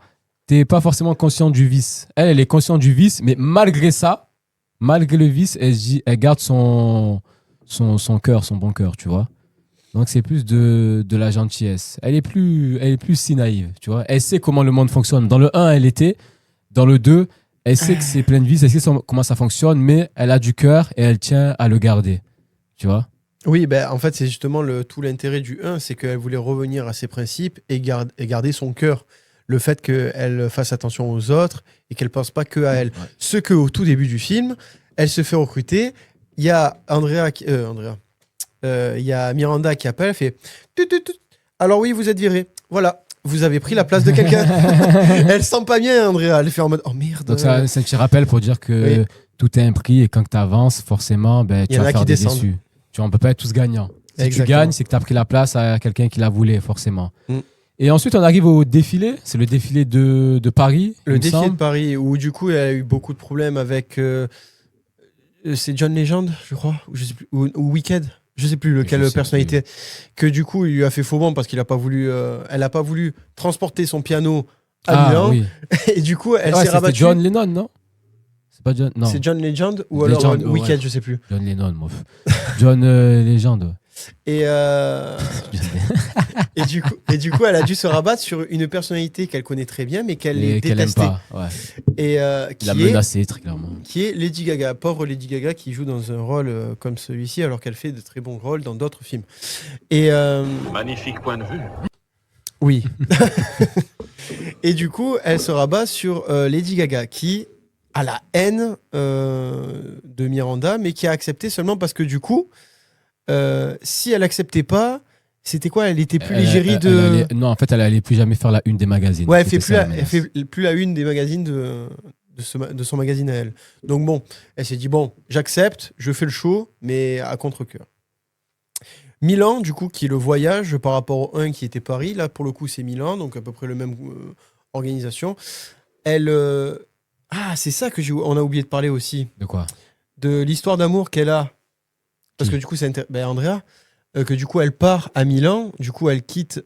t'es pas forcément conscient du vice. Elle est consciente du vice, mais malgré ça, malgré le vice, elle garde son cœur, son bon cœur, tu vois. Donc c'est plus de la gentillesse. Elle est plus si naïve, tu vois. Elle sait comment le monde fonctionne. Dans le 1, elle était. Dans le 2, elle sait que c'est plein de vices, elle sait comment ça fonctionne, mais elle a du cœur et elle tient à le garder, tu vois. Oui, en fait, c'est justement tout l'intérêt du 1, c'est qu'elle voulait revenir à ses principes et garder son cœur. Le fait qu'elle fasse attention aux autres et qu'elle pense pas que à elle. Ouais. Ce qu'au tout début du film, elle se fait recruter. Il y a il y a Miranda qui appelle, fait tut, tut, tut. Alors oui, vous êtes viré. Voilà, vous avez pris la place de quelqu'un. Elle sent pas bien, Andrea. Elle fait en mode oh merde. Donc c'est un petit rappel pour dire que Oui. tout est un prix et quand tu avances, forcément, tu Il y en vas a faire qui des descendent. déçus. Tu vois, on peut pas être tous gagnants. Si Exactement. tu gagnes, c'est que tu as pris la place à quelqu'un qui la voulait, forcément. Mm. Et ensuite, on arrive au défilé. C'est le défilé de Paris. Le il me défilé de semble. Paris, où du coup, elle a eu beaucoup de problèmes avec. C'est John Legend, je crois, ou je sais plus, ou Wicked, je sais plus lequel Je sais personnalité, que du coup, il lui a fait faux bon parce qu'il a pas voulu. Elle a pas voulu transporter son piano à Milan. Oui. Et du coup, elle Ouais, s'est c'était rabattue. John Lennon, non? C'est pas John. Non. C'est John Legend ou Legend, alors ouais. Wicked, je sais plus. John Lennon, moi. John Legend. Et, et du coup, elle a dû se rabattre sur une personnalité qu'elle connaît très bien, mais qu'elle Et est qu'elle aime détestée. pas. Ouais. Et Il a menacé, très clairement. qui est Lady Gaga, pauvre Lady Gaga qui joue dans un rôle comme celui-ci alors qu'elle fait de très bons rôles dans d'autres films. Et Magnifique point de vue. Oui. Et du coup, elle se rabat sur Lady Gaga, qui a la haine de Miranda, mais qui a accepté seulement parce que du coup, si elle acceptait pas, c'était quoi? Elle était plus l'égérie de... Non, en fait, elle allait plus jamais faire la une des magazines. Ouais, C'était elle fait plus la une des magazines de son magazine à elle. Donc bon, elle s'est dit, bon, j'accepte, je fais le show, mais à contre-cœur. Milan, du coup, qui est le voyage par rapport au 1 qui était Paris. Là, pour le coup, c'est Milan, donc à peu près la même organisation. Elle... Ah, c'est ça que on a oublié de parler aussi. De quoi? De l'histoire d'amour qu'elle a. Parce que du coup, c'est Andrea, que du coup, elle part à Milan. Du coup, elle quitte...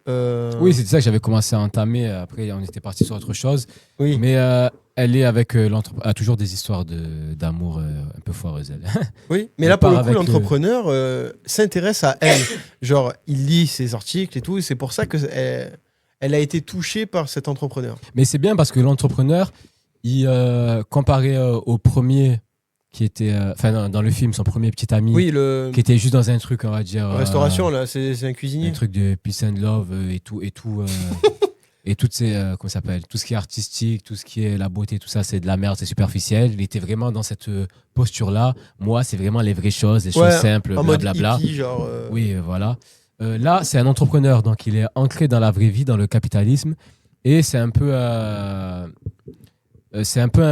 Oui, c'est ça que j'avais commencé à entamer. Après, on était parti sur autre chose. Oui. Mais elle est avec l'entrepreneur. A toujours des histoires d'amour un peu foireuses, elle. Oui, mais Elle là, pour le part coup, avec, l'entrepreneur s'intéresse à elle. Genre, il lit ses articles et tout. Et c'est pour ça que elle a été touchée par cet entrepreneur. Mais c'est bien parce que l'entrepreneur, comparé au premier qui était, dans le film, son premier petit ami, Oui, qui était juste dans un truc, on va dire, restauration, là, c'est un cuisinier. un truc de peace and love et tout et toutes ces comment ça s'appelle, tout ce qui est artistique, tout ce qui est la beauté, tout ça, c'est de la merde, c'est superficiel. Il était vraiment dans cette posture là. Moi, c'est vraiment les vraies choses, les choses simples, en mode blablabla. hippie, genre. Oui, voilà. Là, c'est un entrepreneur, donc il est ancré dans la vraie vie, dans le capitalisme, et c'est un peu un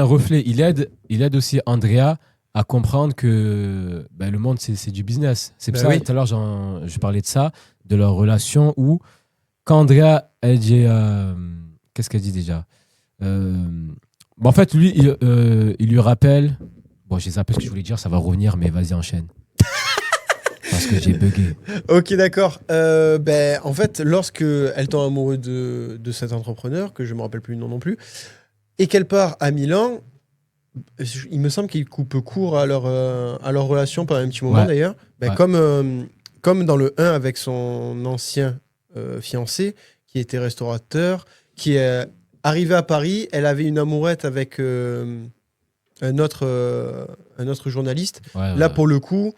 reflet. Il aide aussi Andrea à comprendre que le monde, c'est du business. C'est pour ça, oui. tout à l'heure, je parlais de ça, de leur relation où, quand Andrea, elle dit... qu'est-ce qu'elle dit déjà en fait, lui, il lui rappelle... Bon, j'ai zappé ce que je voulais dire, ça va revenir, mais vas-y, enchaîne. Parce que j'ai bugué. Ok, d'accord. En fait, lorsque elle tombe amoureuse de cet entrepreneur, que je me rappelle plus le nom non plus, et qu'elle part à Milan, il me semble qu'il coupe court à leur relation pendant un petit moment d'ailleurs. Comme dans le 1 avec son ancien fiancé, qui était restaurateur, qui est arrivé à Paris. Elle avait une amourette avec un autre journaliste. Là, pour le coup,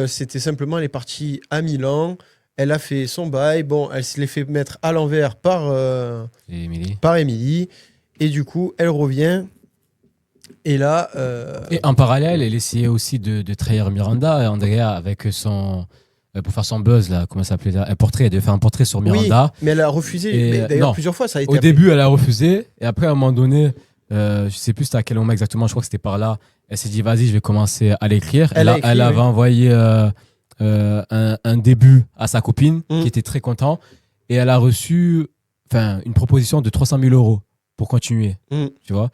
c'était simplement, elle est partie à Milan. Elle a fait son bail. Bon, elle se l'est fait mettre à l'envers par Émilie. Et du coup, elle revient. Et là... Et en parallèle, elle essayait aussi de trahir Miranda et Andrea avec son... pour faire son buzz, là, comment ça s'appelait là, un portrait, elle devait faire un portrait sur Miranda. Oui, mais elle a refusé. D'ailleurs, plusieurs fois, ça a été... Au début, elle a refusé. Et après, à un moment donné, je sais plus c'était à quel moment exactement, je crois que c'était par là, elle s'est dit, vas-y, je vais commencer à l'écrire. Elle avait envoyé un début à sa copine, qui était très content. Et elle a reçu une proposition de 300 000 € pour continuer. Tu vois.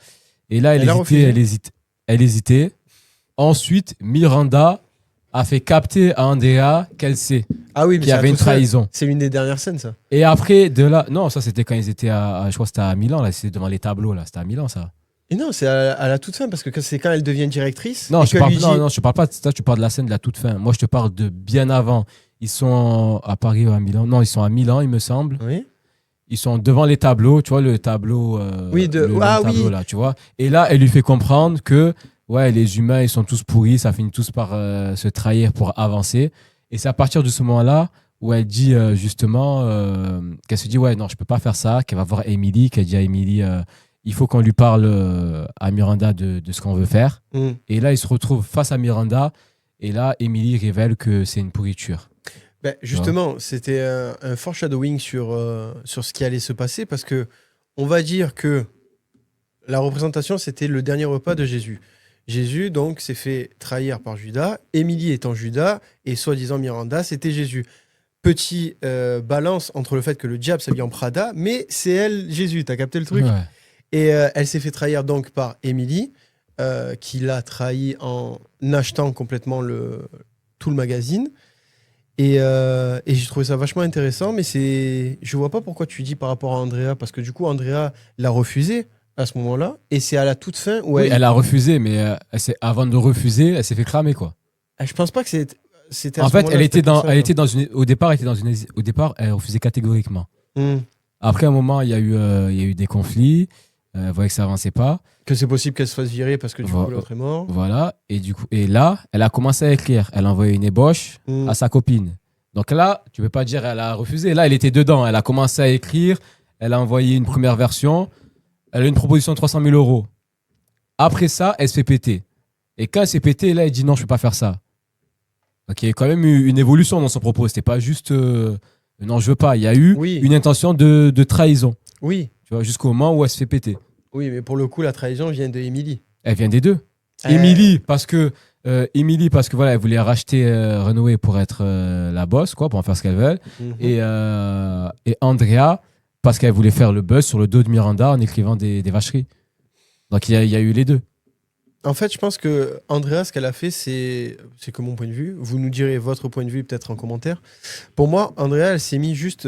Et là, elle hésitait. Ensuite, Miranda a fait capter à Andrea qu'elle sait qu'il y avait une trahison. C'est l'une des dernières scènes, ça. Et après, de là... Non, ça, c'était quand ils étaient je crois que c'était à Milan, là. C'était devant les tableaux, là. C'était à Milan, ça. Et non, c'est à la toute fin, parce que c'est quand elle devient directrice. Non, je parle pas de ça, tu parles de la scène de la toute fin. Moi, je te parle de bien avant. Ils sont à Paris ou à Milan. Non, ils sont à Milan, il me semble. Oui. Ils sont devant les tableaux, tu vois, le tableau... tableau, là, tu vois. Et là, elle lui fait comprendre que les humains, ils sont tous pourris, ça finit tous par se trahir pour avancer. Et c'est à partir de ce moment-là où elle dit justement qu'elle se dit, non, je peux pas faire ça, qu'elle va voir Émilie, qu'elle dit à Émilie, il faut qu'on lui parle à Miranda de ce qu'on veut faire. Et là, ils se retrouvent face à Miranda. Et là, Émilie révèle que c'est une pourriture. Justement, c'était un foreshadowing sur ce qui allait se passer, parce que on va dire que la représentation, c'était le dernier repas de Jésus. Jésus, donc, s'est fait trahir par Judas. Émilie étant Judas, et soi-disant Miranda, c'était Jésus. Petit balance entre le fait que le diable s'habille en Prada, mais c'est elle, Jésus, t'as capté le truc? Et elle s'est fait trahir donc par Émilie, qui l'a trahi en achetant complètement tout le magazine. Et j'ai trouvé ça vachement intéressant, mais je vois pas pourquoi tu dis par rapport à Andrea, parce que du coup, Andrea l'a refusé à ce moment-là, et c'est à la toute fin où elle a refusé, mais avant de refuser, elle s'est fait cramer, quoi. Je pense pas que c'était en fait, au départ, elle refusait catégoriquement. Après un moment, il y a eu des conflits, elle voyait que ça avançait pas. Que c'est possible qu'elle se fasse virer parce que du coup, l'autre est mort. Voilà, et là, elle a commencé à écrire. Elle a envoyé une ébauche à sa copine. Donc là, tu ne peux pas dire qu'elle a refusé. Là, elle était dedans. Elle a commencé à écrire. Elle a envoyé une première version. Elle a une proposition de 300 000 €. Après ça, elle se fait péter. Et quand elle s'est pétée, là, elle dit non, je ne peux pas faire ça. Donc il y a quand même eu une évolution dans son propos. C'était pas juste non, je veux pas. Il y a eu une intention de trahison. Oui. Tu vois, jusqu'au moment où elle se fait péter. Oui, mais pour le coup, la trahison vient de Émilie. Elle vient des deux. Émilie, parce que voilà, elle voulait racheter Renoué pour être la boss, quoi, pour en faire ce qu'elle veut. Et Andrea, parce qu'elle voulait faire le buzz sur le dos de Miranda en écrivant des vacheries. Donc il y a eu les deux. En fait, je pense que Andrea, ce qu'elle a fait, c'est que mon point de vue. Vous nous direz votre point de vue peut-être en commentaire. Pour moi, Andrea, elle s'est mis juste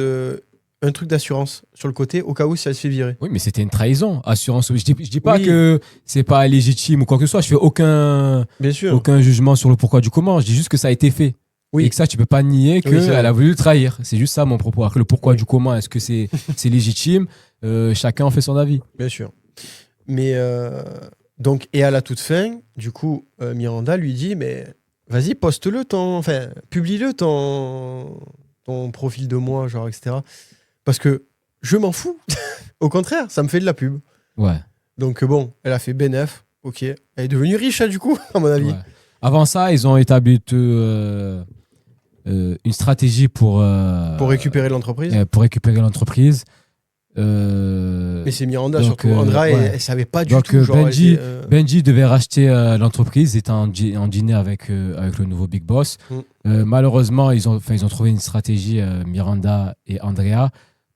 un truc d'assurance sur le côté au cas où si elle se fait virer. Oui, mais c'était une trahison, assurance. Je dis pas que c'est pas légitime ou quoi que ce soit. Je fais aucun jugement sur le pourquoi du comment. Je dis juste que ça a été fait. Oui. Et que ça, tu peux pas nier qu'elle a voulu le trahir. C'est juste ça mon propos. Alors que le pourquoi du comment, est-ce que c'est légitime? Chacun en fait son avis. Bien sûr. Mais donc, et à la toute fin, du coup, Miranda lui dit, mais vas-y, poste-le publie-le ton profil de moi, genre, etc. Parce que je m'en fous. Au contraire, ça me fait de la pub. Ouais. Donc bon, elle a fait bénéf. Ok. Elle est devenue riche, du coup, à mon avis. Ouais. Avant ça, ils ont établi une stratégie pour récupérer l'entreprise. Mais c'est Miranda, surtout. Andrea, elle savait pas du tout. Benji devait racheter l'entreprise. Il était en dîner avec le nouveau Big Boss. Malheureusement, ils ont trouvé une stratégie, Miranda et Andrea,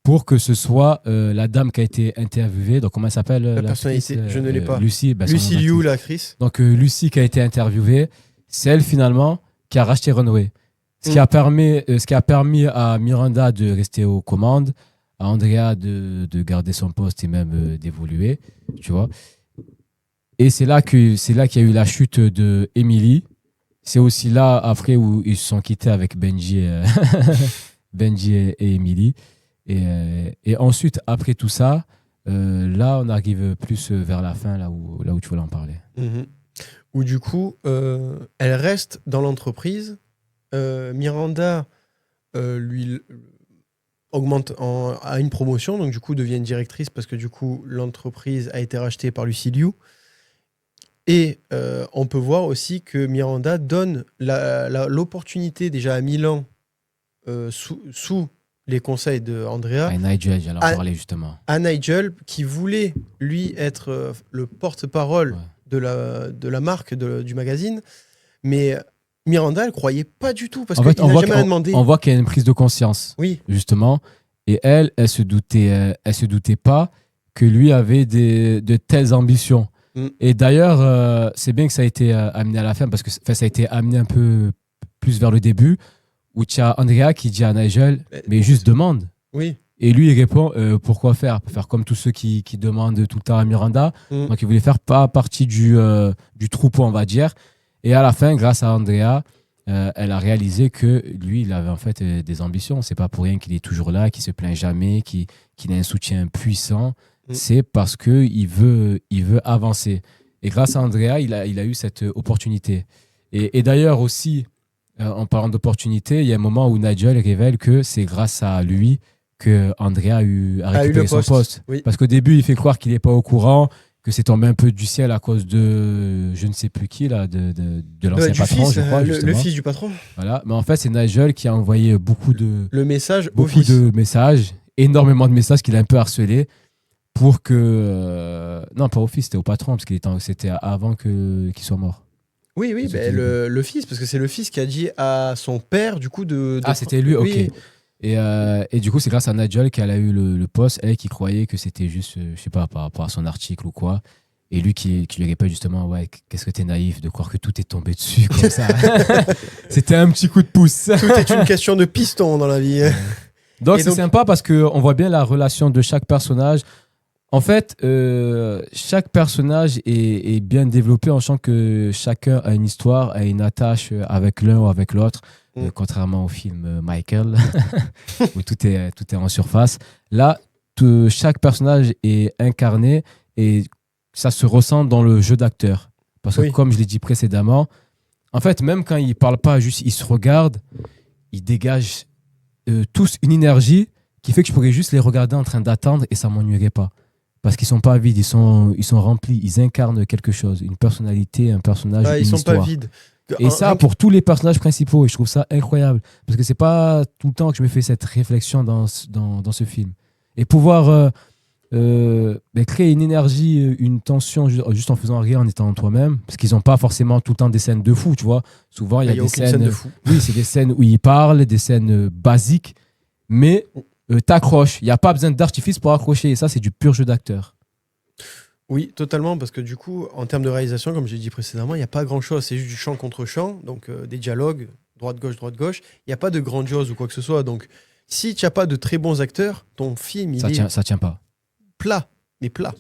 pour que ce soit la dame qui a été interviewée. Donc, comment elle s'appelle la personnalité, je ne l'ai pas. Lucie. Lucie Liu, l'actrice. Donc, Lucie qui a été interviewée, c'est elle finalement qui a racheté Runway. Ce qui a permis à Miranda de rester aux commandes, à Andrea de garder son poste et même d'évoluer, tu vois. Et c'est là qu'il y a eu la chute de Emily. C'est aussi là, après, où ils se sont quittés avec Benji et Emily. Et ensuite, après tout ça, là, on arrive plus vers la fin, là où tu voulais en parler. Où du coup, elle reste dans l'entreprise. Miranda lui augmente à une promotion, donc du coup devient une directrice parce que du coup l'entreprise a été rachetée par Lucie Liu. Et on peut voir aussi que Miranda donne l'opportunité déjà à Milan sous les conseils de Andrea. À Nigel, j'allais en parler justement. À Nigel, qui voulait lui être le porte-parole de la marque du magazine, mais Miranda, elle croyait pas du tout parce qu'il n'a jamais rien demandé. On voit qu'il y a une prise de conscience, justement, et elle se doutait pas que lui avait de telles ambitions. Et d'ailleurs, c'est bien que ça a été amené à la fin parce que ça a été amené un peu plus vers le début où tu as Andrea qui dit à Nigel, mais juste demande. Oui. Et lui, il répond, pourquoi faire comme tous ceux qui demandent tout le temps à Miranda. Donc, il voulait faire pas partie du troupeau, on va dire. Et à la fin, grâce à Andrea, elle a réalisé que lui, il avait en fait des ambitions. C'est pas pour rien qu'il est toujours là, qu'il se plaint jamais, qu'il a un soutien puissant. C'est parce qu'il veut avancer. Et grâce à Andrea, il a eu cette opportunité. Et d'ailleurs aussi, en parlant d'opportunité, il y a un moment où Nigel révèle que c'est grâce à lui que Andrea a récupéré son poste. Oui. Parce qu'au début, il fait croire qu'il n'est pas au courant, que c'est tombé un peu du ciel à cause de je ne sais plus qui, là, de l'ancien patron, je crois. Le fils du patron. Voilà. Mais en fait, c'est Nigel qui a envoyé beaucoup de messages, énormément de messages qu'il a un peu harcelés pour que... non, pas au fils, c'était au patron, parce c'était avant qu'il soit mort. Oui, le fils, parce que c'est le fils qui a dit à son père, du coup, Ah, c'était lui, ok. Et du coup, c'est grâce à Nigel qu'elle a eu le poste, elle qui croyait que c'était juste, je sais pas, par rapport à son article ou quoi. Et lui qui lui répète justement, ouais, qu'est-ce que t'es naïf de croire que tout est tombé dessus comme ça. C'était un petit coup de pouce. Tout est une question de piston dans la vie. Donc c'est sympa parce qu'on voit bien la relation de chaque personnage. En fait, chaque personnage est bien développé en sachant que chacun a une histoire, a une attache avec l'un ou avec l'autre. Contrairement au film Michael, où tout est en surface. Là, chaque personnage est incarné et ça se ressent dans le jeu d'acteur. Parce que comme je l'ai dit précédemment, en fait, même quand ils ne parlent pas, juste ils se regardent, ils dégagent tous une énergie qui fait que je pourrais juste les regarder en train d'attendre et ça ne m'ennuierait pas. Parce qu'ils ne sont pas vides, ils sont remplis, ils incarnent quelque chose, une personnalité, un personnage, une Ils sont histoire. pas vides. Et ça, pour tous les personnages principaux, et je trouve ça incroyable. Parce que c'est pas tout le temps que je me fais cette réflexion dans ce film. Et pouvoir créer une énergie, une tension, juste en faisant rien, en étant toi-même. Parce qu'ils n'ont pas forcément tout le temps des scènes de fou, tu vois. Souvent, il y a des scènes de fou. Oui, c'est des scènes où ils parlent, des scènes basiques. Mais t'accroches. Il n'y a pas besoin d'artifice pour accrocher. Et ça, c'est du pur jeu d'acteur. Oui, totalement, parce que du coup, en termes de réalisation, comme j'ai dit précédemment, il n'y a pas grand-chose. C'est juste du chant contre chant, donc des dialogues, droite-gauche, droite-gauche. Il n'y a pas de grandiose ou quoi que ce soit. Donc, si tu n'as pas de très bons acteurs, ton film, Ça tient pas. Plat, mais plat.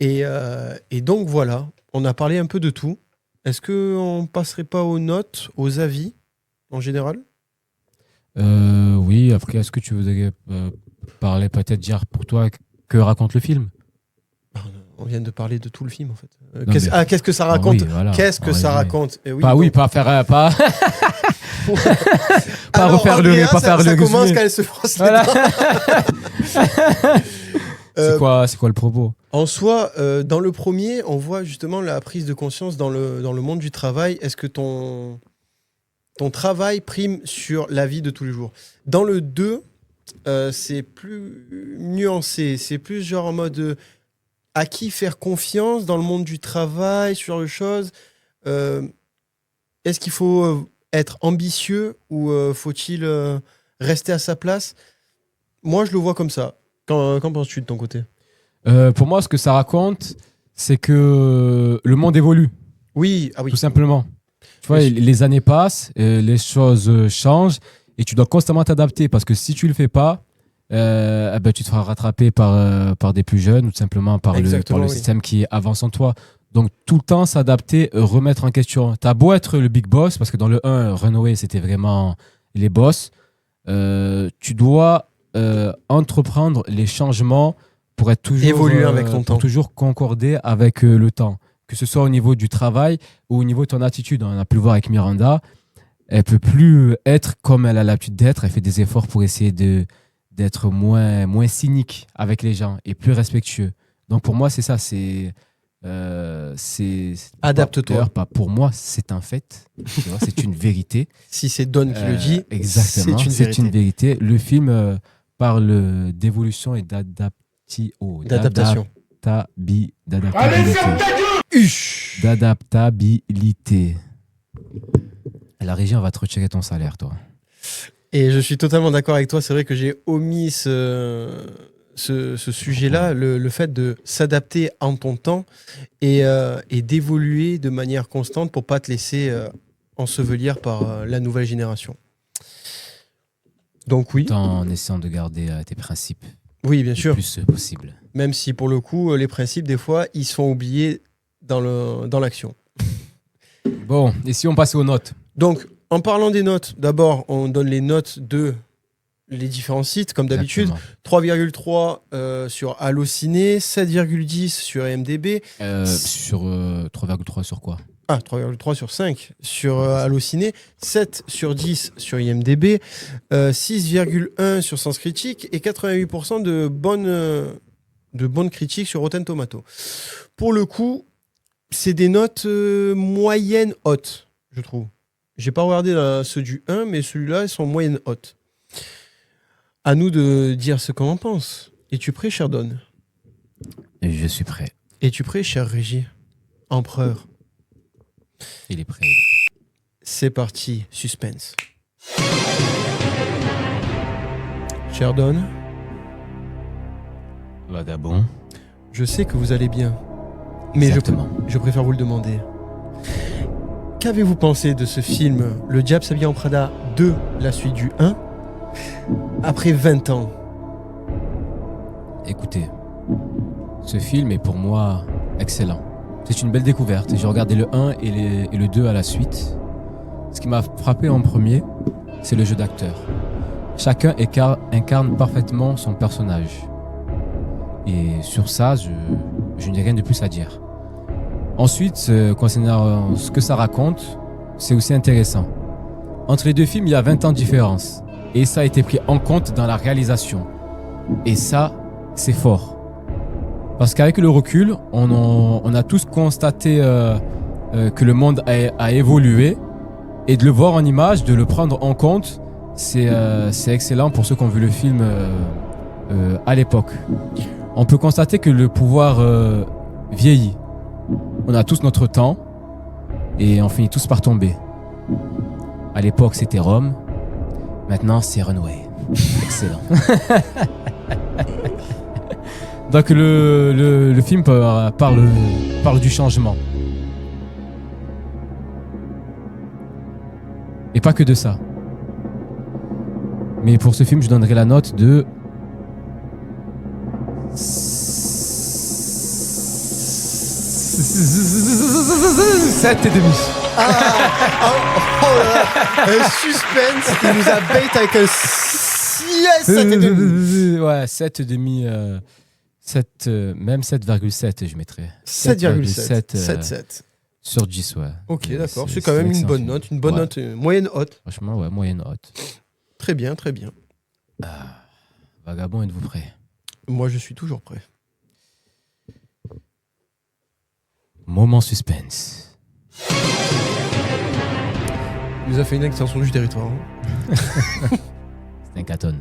Et donc, voilà, on a parlé un peu de tout. Est-ce qu'on ne passerait pas aux notes, aux avis, en général ? Oui, après, est-ce que tu voudrais parler, peut-être dire pour toi, que raconte le film ? On vient de parler de tout le film en fait. Non, qu'est-ce que ça raconte ? Oui, voilà, Qu'est-ce que ça raconte ? Oui, pas donc... oui, pas faire pas Alors, refaire Andrea, pas faire le ça commence résumé. quand elle se froisse Voilà. les dents. C'est quoi le propos ? En soi, dans le premier, on voit justement la prise de conscience dans le monde du travail. Est-ce que ton travail prime sur la vie de tous les jours ? Dans le 2, c'est plus nuancé. C'est plus genre en mode à qui faire confiance dans le monde du travail, ce genre de choses. Est-ce qu'il faut être ambitieux ou faut-il rester à sa place ? Moi, je le vois comme ça. Qu'en penses-tu de ton côté ? Pour moi, ce que ça raconte, c'est que le monde évolue. Oui, Tout simplement. Tu vois, les années passent, les choses changent et tu dois constamment t'adapter parce que si tu le fais pas, tu te feras rattraper par des plus jeunes ou tout simplement par le système qui avance en toi. Donc, tout le temps s'adapter, remettre en question. T'as beau être le big boss, parce que dans le 1, Runaway, c'était vraiment les boss. Tu dois entreprendre les changements pour être toujours évoluer avec ton temps. Pour toujours concorder avec le temps. Que ce soit au niveau du travail ou au niveau de ton attitude. On a pu le voir avec Miranda. Elle peut plus être comme elle a l'habitude d'être. Elle fait des efforts pour essayer d'être moins cynique avec les gens et plus respectueux. Donc pour moi, c'est ça. C'est adapte-toi. Pas pour moi, c'est un fait. Tu vois, c'est une vérité. Si c'est Don qui le dit, exactement, c'est une vérité. Le film parle d'évolution et d'adaptation. D'adaptabilité. La régie, on va te retirer ton salaire, toi. Et je suis totalement d'accord avec toi. C'est vrai que j'ai omis ce sujet-là, le fait de s'adapter en ton temps et d'évoluer de manière constante pour pas te laisser ensevelir par la nouvelle génération. Donc oui. Tout en essayant de garder tes principes. Oui, bien sûr. Le plus possible. Même si pour le coup, les principes, des fois, ils sont oubliés dans l'action. Bon, et si on passait aux notes ? Donc, en parlant des notes, d'abord, on donne les notes de les différents sites, comme d'habitude. 3,3 sur Allociné, 7,10 sur IMDb. Sur 3,3 sur quoi ? 3,3 sur 5 sur Allociné, 7 sur 10 sur IMDb, 6,1 sur Sens Critique et 88% de bonnes critiques sur Rotten Tomatoes. Pour le coup, c'est des notes moyennes hautes, je trouve. J'ai pas regardé ceux du 1, mais celui-là, ils sont moyennes hautes. À nous de dire ce qu'on en pense. Es-tu prêt, cher Don ? Je suis prêt. Es-tu prêt, cher Régis ? Empereur. Il est prêt. C'est parti, suspense. Cher Don. Vagabond. Je sais que vous allez bien. Mais je préfère vous le demander. Qu'avez-vous pensé de ce film, Le Diable s'habille en Prada 2, la suite du 1, après 20 ans ? Écoutez, ce film est pour moi excellent. C'est une belle découverte. J'ai regardé le 1 et le 2 à la suite. Ce qui m'a frappé en premier, c'est le jeu d'acteur. Chacun incarne parfaitement son personnage. Et sur ça, je n'ai rien de plus à dire. Ensuite, concernant ce que ça raconte, c'est aussi intéressant. Entre les deux films, il y a 20 ans de différence. Et ça a été pris en compte dans la réalisation. Et ça, c'est fort. Parce qu'avec le recul, on a tous constaté que le monde a évolué. Et de le voir en image, de le prendre en compte, c'est excellent pour ceux qui ont vu le film à l'époque. On peut constater que le pouvoir vieillit. On a tous notre temps et on finit tous par tomber. À l'époque, c'était Rome. Maintenant, c'est Runway. Excellent. Donc le film parle du changement. Et pas que de ça. Mais pour ce film, je donnerai la note de 7,5. Un suspense qui nous a bait avec un 7,5. Ouais, 7,5. 7, même 7,7 je mettrais. 7,7. 7,7. Sur 10, ouais. Ok, d'accord. C'est quand même une bonne note. Une bonne note, moyenne haute. Franchement, ouais, moyenne haute. Très bien, très bien. Vagabond, êtes-vous prêt? Moi, je suis toujours prêt. Moment suspense. Il nous a fait une extension du territoire. C'est un caton.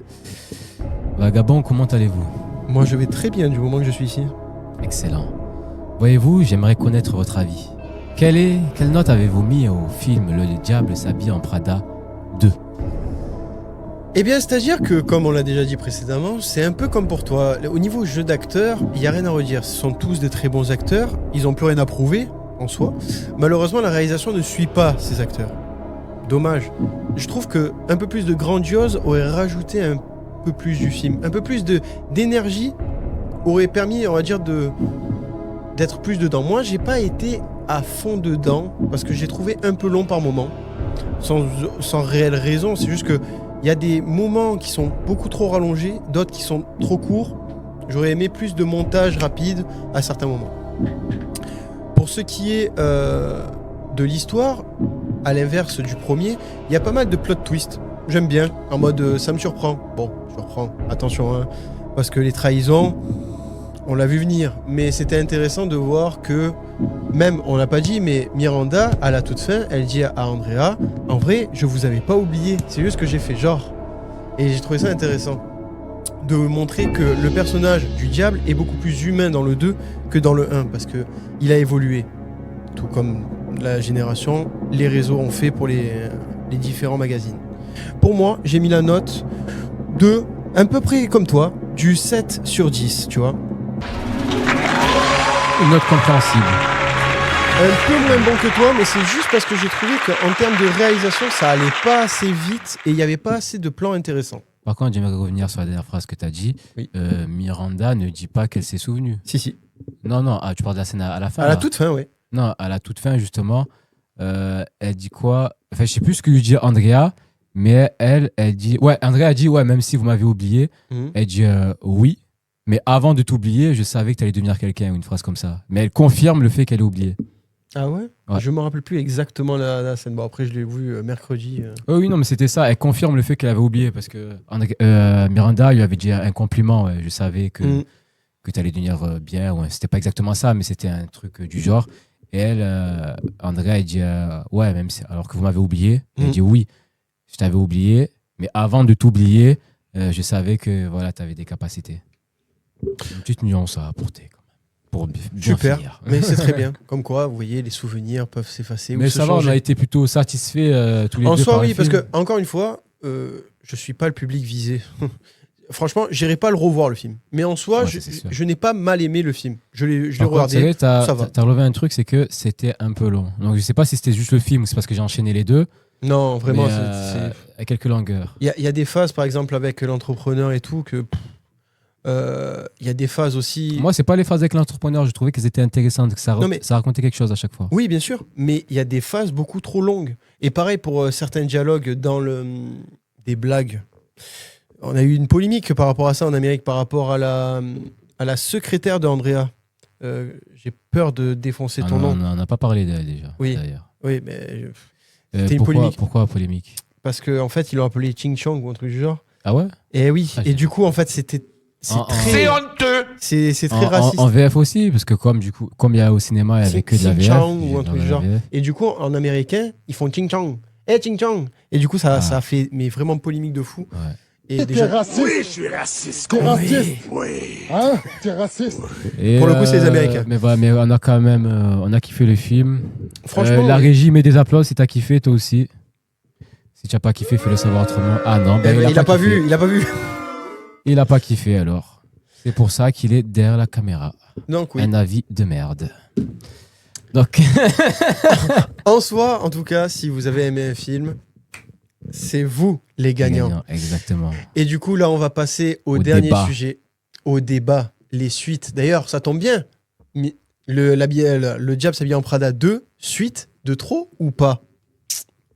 Vagabond, comment allez-vous? Moi, je vais très bien du moment que je suis ici. Excellent. Voyez-vous, j'aimerais connaître votre avis. Quelle note avez-vous mis au film Le Diable s'habille en Prada 2? Eh bien, c'est-à-dire que, comme on l'a déjà dit précédemment, c'est un peu comme pour toi. Au niveau jeu d'acteurs, il n'y a rien à redire. Ce sont tous des très bons acteurs. Ils n'ont plus rien à prouver, en soi. Malheureusement, la réalisation ne suit pas ces acteurs. Dommage. Je trouve que un peu plus de grandiose aurait rajouté un peu plus du film. Un peu plus d'énergie aurait permis, on va dire, d'être plus dedans. Moi, j'ai pas été à fond dedans parce que j'ai trouvé un peu long par moment. Sans réelle raison. C'est juste que il y a des moments qui sont beaucoup trop rallongés, d'autres qui sont trop courts. J'aurais aimé plus de montage rapide à certains moments. Pour ce qui est de l'histoire, à l'inverse du premier, il y a pas mal de plot twists. J'aime bien, en mode ça me surprend. Bon, surprend, attention, hein, parce que les trahisons, on l'a vu venir. Mais c'était intéressant de voir que, même, on l'a pas dit, mais Miranda, à la toute fin, elle dit à Andrea, en vrai, je vous avais pas oublié, c'est juste que j'ai fait genre. Et j'ai trouvé ça intéressant de montrer que le personnage du diable est beaucoup plus humain dans le 2 que dans le 1, parce que il a évolué. Tout comme la génération, les réseaux ont fait pour les différents magazines. Pour moi, j'ai mis la note de, à peu près comme toi, du 7 sur 10, tu vois. Une note compréhensible. Un peu moins bon que toi, mais c'est juste parce que j'ai trouvé qu'en termes de réalisation, ça allait pas assez vite et il n'y avait pas assez de plans intéressants. Par contre, j'aimerais revenir sur la dernière phrase que tu as dit. Oui. Miranda ne dit pas qu'elle s'est souvenue. Si. Non, tu parles de la scène à la fin. À la toute fin, oui. Non, à la toute fin, justement, elle dit quoi? Enfin, je sais plus ce que lui dit Andrea, mais elle dit... Ouais, Andrea dit, ouais, même si vous m'avez oublié, elle dit oui, mais avant de t'oublier, je savais que tu allais devenir quelqu'un, ou une phrase comme ça. Mais elle confirme le fait qu'elle est oubliée. Ah ouais, Je me rappelle plus exactement la scène. Bon, après, je l'ai vu mercredi. Oui, non, mais c'était ça. Elle confirme le fait qu'elle avait oublié, parce que Miranda lui avait dit un compliment. Ouais. Je savais que tu allais devenir bien. Ouais. C'était pas exactement ça, mais c'était un truc du genre. Et elle, Andrea, elle dit ouais, même si, alors que vous m'avez oublié. Elle dit oui, je t'avais oublié, mais avant de t'oublier, je savais que voilà, tu avais des capacités. Une petite nuance à apporter quand même. Pour bien Super, finir. Mais c'est très bien. Comme quoi, vous voyez, les souvenirs peuvent s'effacer. Mais ou ça se va, changer. on a été plutôt satisfaits tous les deux. En soi, par oui, le parce film. que, encore une fois, je suis pas le public visé. Franchement, j'irai pas le revoir le film. Mais en soi, Ouais, je n'ai pas mal aimé le film. Je l'ai Par contre, regardé. ça va. T'as relevé un truc, c'est que c'était un peu long. Donc je sais pas si c'était juste le film ou c'est parce que j'ai enchaîné les deux. Non, vraiment, mais, à quelques longueurs. Il y a des phases, par exemple, avec l'entrepreneur et tout, que il y a des phases aussi. Moi, c'est pas les phases avec l'entrepreneur. Je trouvais qu'elles étaient intéressantes, que ça racontait quelque chose à chaque fois. Oui, bien sûr, mais il y a des phases beaucoup trop longues. Et pareil pour certains dialogues dans des blagues. On a eu une polémique par rapport à ça en Amérique, par rapport à la secrétaire de Andrea. J'ai peur de défoncer ton nom. On n'a pas parlé d'elle déjà, Oui. d'ailleurs. Oui, mais c'était une polémique. Pourquoi polémique? parce qu'en fait, ils l'ont appelé Ching Chong ou un truc du genre. Ah ouais? Et oui, Ah, et du coup, en fait, c'est très honteux. c'est très raciste. En VF aussi, parce que comme il y a au cinéma, il y avait que de la Ching VF. Chong ou un truc dans du la genre. VF. Et du coup, en américain, ils font Ching Chong. Ching Chong. Et du coup, ça a fait mais vraiment polémique de fou. Ouais. Et T'es déjà, raciste. Oui, je suis raciste. T'es raciste. Oui. Hein? T'es raciste. Et, Pour le coup, c'est les Américains. Mais voilà, mais on a quand même on a kiffé le film. franchement, La régie met des applaudissements si t'as kiffé, toi aussi. Si tu n'as pas kiffé, fais-le savoir autrement. Ah non, il a pas kiffé. vu, il a pas vu. Il a pas kiffé alors. C'est pour ça qu'il est derrière la caméra. Donc oui. Un avis de merde. Donc, En soi, en tout cas, si vous avez aimé un film, c'est vous les gagnants. Exactement. Et du coup, là, on va passer au Au dernier débat. sujet, au débat, les suites. D'ailleurs, ça tombe bien. Le Diable s'habille en Prada 2, suite de trop ou pas?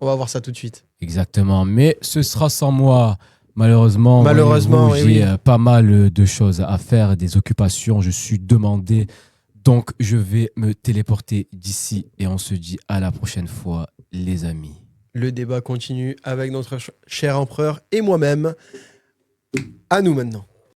On va voir ça tout de suite. Exactement. Mais ce sera sans moi. Malheureusement, Malheureusement, voyez-vous, oui, j'ai oui. pas mal de choses à faire, des occupations. Je suis demandé. Donc, je vais me téléporter d'ici et on se dit à la prochaine fois, les amis. Le débat continue avec notre cher empereur et moi-même. À nous maintenant.